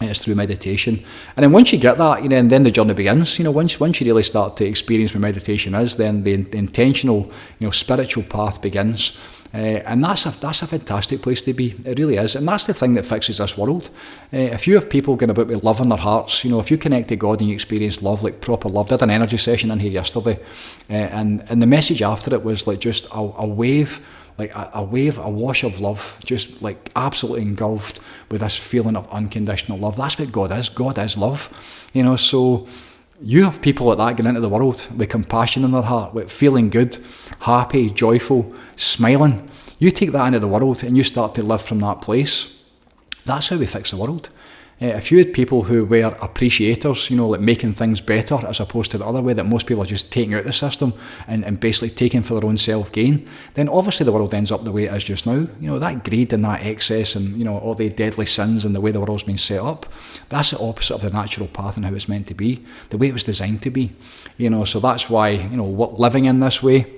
It's through meditation. And then once you get that, and then the journey begins. Once you really start to experience what meditation is, then the intentional, spiritual path begins. And that's a fantastic place to be. It really is. And that's the thing that fixes this world. If you have people going about with love in their hearts, if you connect to God and you experience love, like proper love. Did an energy session in here yesterday, and the message after it was like just a wave, like a wash of love, just like absolutely engulfed with this feeling of unconditional love. That's what God is. God is love. So you have people like that getting into the world with compassion in their heart, with feeling good, happy, joyful, smiling. You take that into the world and you start to live from that place. That's how we fix the world. If you had people who were appreciators, like making things better, as opposed to the other way that most people are just taking out the system and basically taking for their own self-gain, then obviously the world ends up the way it is just now. That greed and that excess and, all the deadly sins and the way the world's been set up, that's the opposite of the natural path and how it's meant to be, the way it was designed to be. So that's why, living in this way,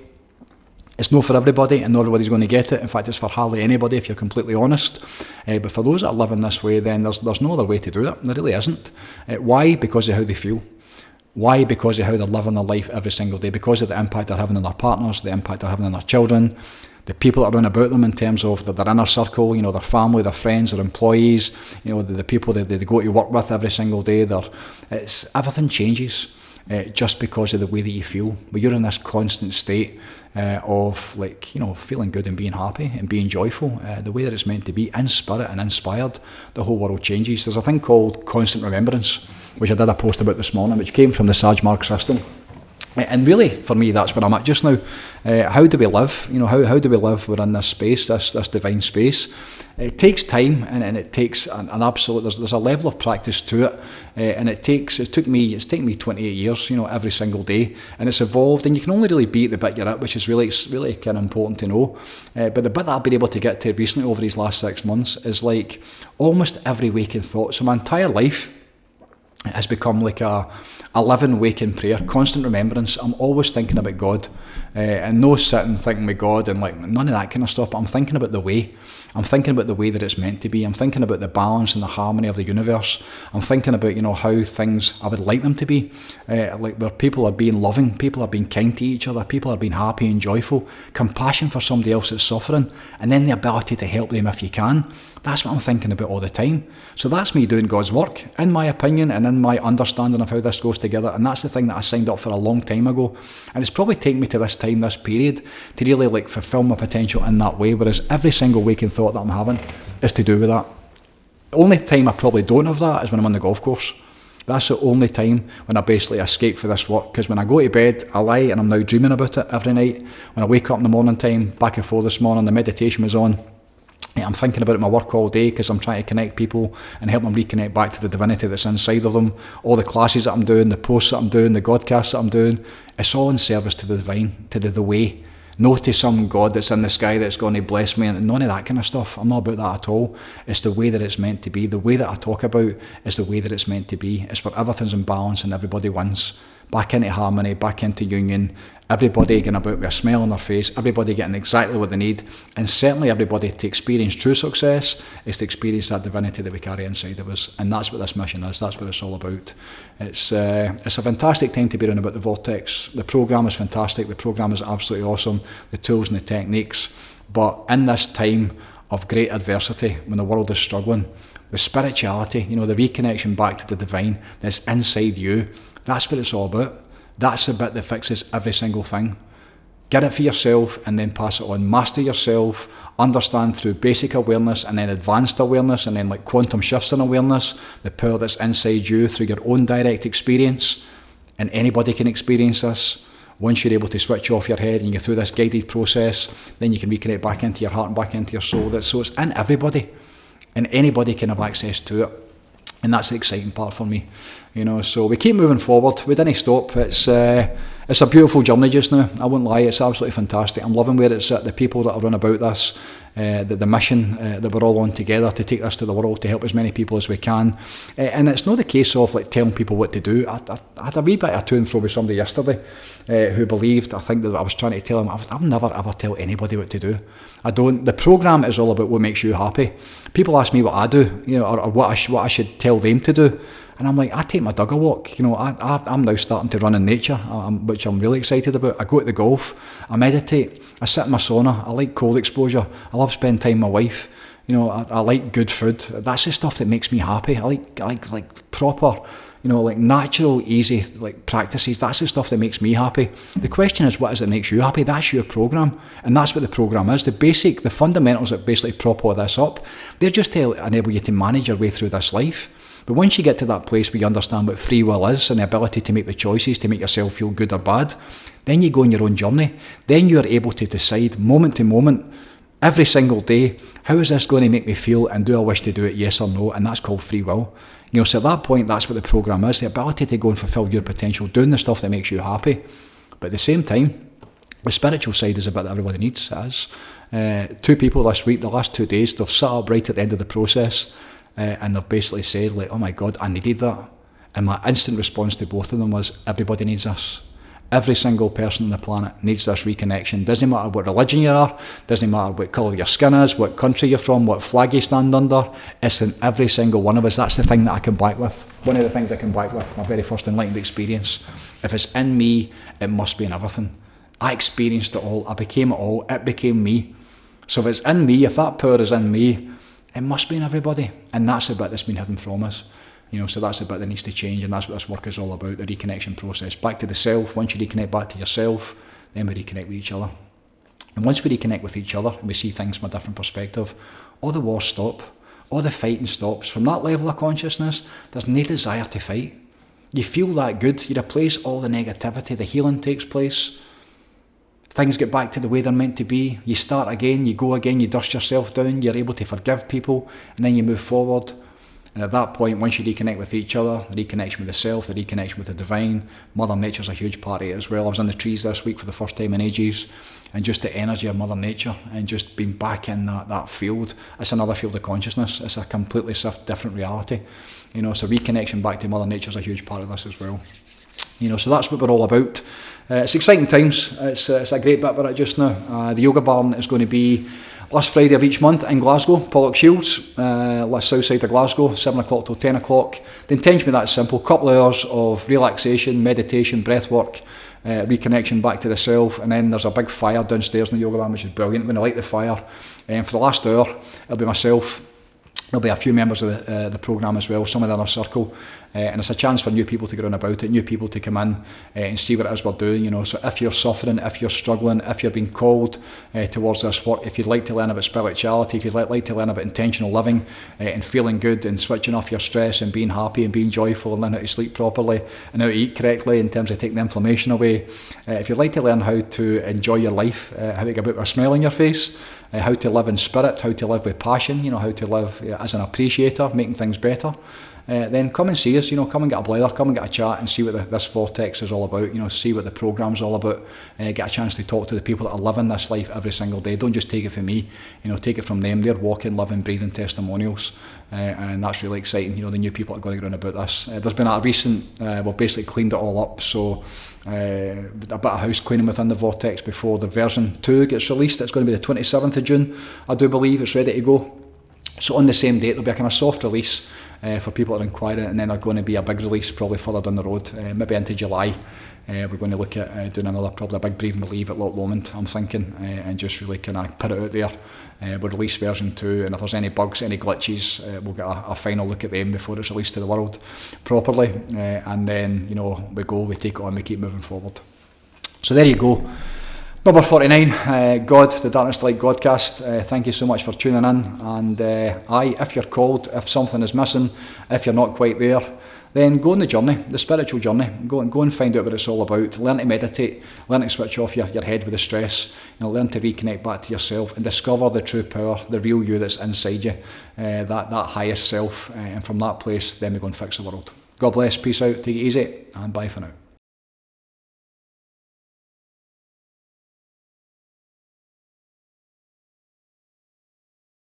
it's not for everybody, and not everybody's going to get it. In fact, it's for hardly anybody, if you're completely honest. But for those that are living this way, then there's no other way to do it. There really isn't. Why? Because of how they feel. Why? Because of how they're living their life every single day. Because of the impact they're having on their partners, the impact they're having on their children, the people that are around about them in terms of their inner circle, their family, their friends, their employees, the people that they go to work with every single day. Everything changes. Just because of the way that you feel. But you're in this constant state of feeling good and being happy and being joyful, the way that it's meant to be, in spirit and inspired, the whole world changes. There's a thing called constant remembrance, which I did a post about this morning, which came from the Sage Mark system. And really, for me, that's where I'm at just now. How do we live? How do we live within this space, this divine space? It takes time, and it takes an absolute. There's a level of practice to it, and it's taken me 28 years, every single day, and it's evolved. And you can only really be at the bit you're at, which is really kind of important to know. But the bit that I've been able to get to recently over these last 6 months is like almost every waking thought. So my entire life has become like a living, waking prayer, constant remembrance. I'm always thinking about God, and no sitting thinking with God and like none of that kind of stuff, but I'm thinking about the way. I'm thinking about the way that it's meant to be. I'm thinking about the balance and the harmony of the universe. I'm thinking about, how things I would like them to be, like where people are being loving, people are being kind to each other, people are being happy and joyful, compassion for somebody else that's suffering, and then the ability to help them if you can. That's what I'm thinking about all the time. So that's me doing God's work, in my opinion, and in my understanding of how this goes together. And that's the thing that I signed up for a long time ago. And it's probably taken me to this time, this period, to really like fulfill my potential in that way. Whereas every single waking thought that I'm having is to do with that. The only time I probably don't have that is when I'm on the golf course. That's the only time when I basically escape for this work, because when I go to bed, I lie and I'm now dreaming about it every night. When I wake up in the morning time, back and forth this morning, the meditation was on. I'm thinking about my work all day because I'm trying to connect people and help them reconnect back to the divinity that's inside of them. All the classes that I'm doing, the posts that I'm doing, the Godcast that I'm doing, it's all in service to the divine, to the way. No to some God that's in the sky that's going to bless me, and none of that kind of stuff. I'm not about that at all. It's the way that it's meant to be. The way that I talk about is the way that it's meant to be. It's where everything's in balance and everybody wins. Back into harmony, back into union. Everybody getting about with a smile on their face, everybody getting exactly what they need, and certainly everybody to experience true success is to experience that divinity that we carry inside of us. And that's what this mission is, that's what it's all about. It's a fantastic time to be around about the Vortex. The programme is fantastic, the programme is absolutely awesome, the tools and the techniques, but in this time of great adversity, when the world is struggling, the spirituality, the reconnection back to the divine that's inside you, that's what it's all about. That's the bit that fixes every single thing. Get it for yourself and then pass it on. Master yourself, understand through basic awareness and then advanced awareness and then like quantum shifts in awareness, the power that's inside you through your own direct experience. And anybody can experience this. Once you're able to switch off your head and you go through this guided process, then you can reconnect back into your heart and back into your soul. So it's in everybody, and anybody can have access to it. And that's the exciting part for me, so we keep moving forward. We didn't stop. It's a beautiful journey just now. I won't lie, it's absolutely fantastic. I'm loving where it's at, the people that are run about this, the mission that we're all on together to take this to the world, to help as many people as we can. And it's not the case of like telling people what to do. I had a wee bit of to and fro with somebody yesterday who believed, I think that I was trying to tell him, I'll never ever tell anybody what to do. I don't. The programme is all about what makes you happy. People ask me what I do, or what I should tell them to do. And I'm like, I take my dog a walk. I'm now starting to run in nature, which I'm really excited about. I go to the golf, I meditate, I sit in my sauna, I like cold exposure, I love spending time with my wife. I like good food. That's the stuff that makes me happy. I like proper, like natural, easy like practices. That's the stuff that makes me happy. The question is, what is it that makes you happy? That's your program, and that's what the program is. The fundamentals that basically prop all this up, they're just to enable you to manage your way through this life. But once you get to that place where you understand what free will is and the ability to make the choices to make yourself feel good or bad, then you go on your own journey. Then you are able to decide moment to moment, every single day, how is this going to make me feel, and do I wish to do it, yes or no? And that's called free will. So at that point, that's what the program is, the ability to go and fulfill your potential, doing the stuff that makes you happy. But at the same time, the spiritual side is a bit that everybody needs. It is. 2 people this week, the last 2 days, they've sat up right at the end of the process and they've basically said, like, oh my God, I needed that. And my instant response to both of them was, everybody needs this. Every single person on the planet needs this reconnection. Doesn't matter what religion you are, doesn't matter what colour your skin is, what country you're from, what flag you stand under. It's in every single one of us. That's the thing that I come back with. One of the things I come back with, my very first enlightened experience. If it's in me, it must be in everything. I experienced it all. I became it all. It became me. So if it's in me, if that power is in me, it must be in everybody. And that's the bit that's been hidden from us. So that's the bit that needs to change, and that's what this work is all about, the reconnection process. Back to the self. Once you reconnect back to yourself, then we reconnect with each other. And once we reconnect with each other and we see things from a different perspective, all the wars stop, all the fighting stops. From that level of consciousness, there's no desire to fight. you feel that good. You replace all the negativity, the healing takes place. Things get back to the way they're meant to be. You start again, you go again, you dust yourself down, you're able to forgive people, and then you move forward. And at that point, once you reconnect with each other, the reconnection with the self, the reconnection with the divine, Mother Nature's a huge part of it as well. I was in the trees this week for the first time in ages, and just the energy of Mother Nature and just being back in that field. It's another field of consciousness. It's a completely different reality. So reconnection back to Mother Nature's a huge part of this as well. So that's what we're all about. It's exciting times. It's a great bit about it just now. The Yoga Barn is going to be last Friday of each month in Glasgow, Pollock Shields, south side of Glasgow, 7 o'clock till 10 o'clock. The intention with that is simple, couple of hours of relaxation, meditation, breathwork, reconnection back to the self, and then there's a big fire downstairs in the Yoga Barn, which is brilliant. We're going to light the fire, and for the last hour, it'll be myself. There'll be a few members of the programme as well, some of the inner circle, and it's a chance for new people to get on about it, new people to come in and see what it is we're doing. So if you're suffering, if you're struggling, if you're being called towards this work, if you'd like to learn about spirituality, if you'd like to learn about intentional living and feeling good and switching off your stress and being happy and being joyful and learn how to sleep properly and how to eat correctly in terms of taking the inflammation away, if you'd like to learn how to enjoy your life, how to get about with a smile on your face, how to live in spirit, how to live with passion, how to live as an appreciator, making things better, then come and see us, come and get a blather, come and get a chat and see what this Vortex is all about, see what the programme's all about, get a chance to talk to the people that are living this life every single day. Don't just take it from me, take it from them. They're walking, living, breathing testimonials, and that's really exciting, the new people that are going to go on about this. There's been a recent, we've basically cleaned it all up, so a bit of house cleaning within the Vortex before the version 2 gets released. It's going to be the 27th of June, I do believe. It's ready to go. So on the same date, there'll be a kind of soft release for people that are inquiring, and then there's going to be a big release probably further down the road, maybe into July. We're going to look at doing probably a big breathe and believe at Loch Lomond, I'm thinking, and just really kind of put it out there. We'll release version 2, and if there's any bugs, any glitches, we'll get a final look at them before it's released to the world properly, and then we take it on, we keep moving forward. So there you go. Number 49, God, the Darkness Light Godcast. Thank you so much for tuning in. And if you're called, if something is missing, if you're not quite there, then go on the journey, the spiritual journey. Go and find out what it's all about. Learn to meditate, learn to switch off your head with the stress, learn to reconnect back to yourself and discover the true power, the real you that's inside you, that highest self. And from that place, then we go and fix the world. God bless, peace out, take it easy, and bye for now.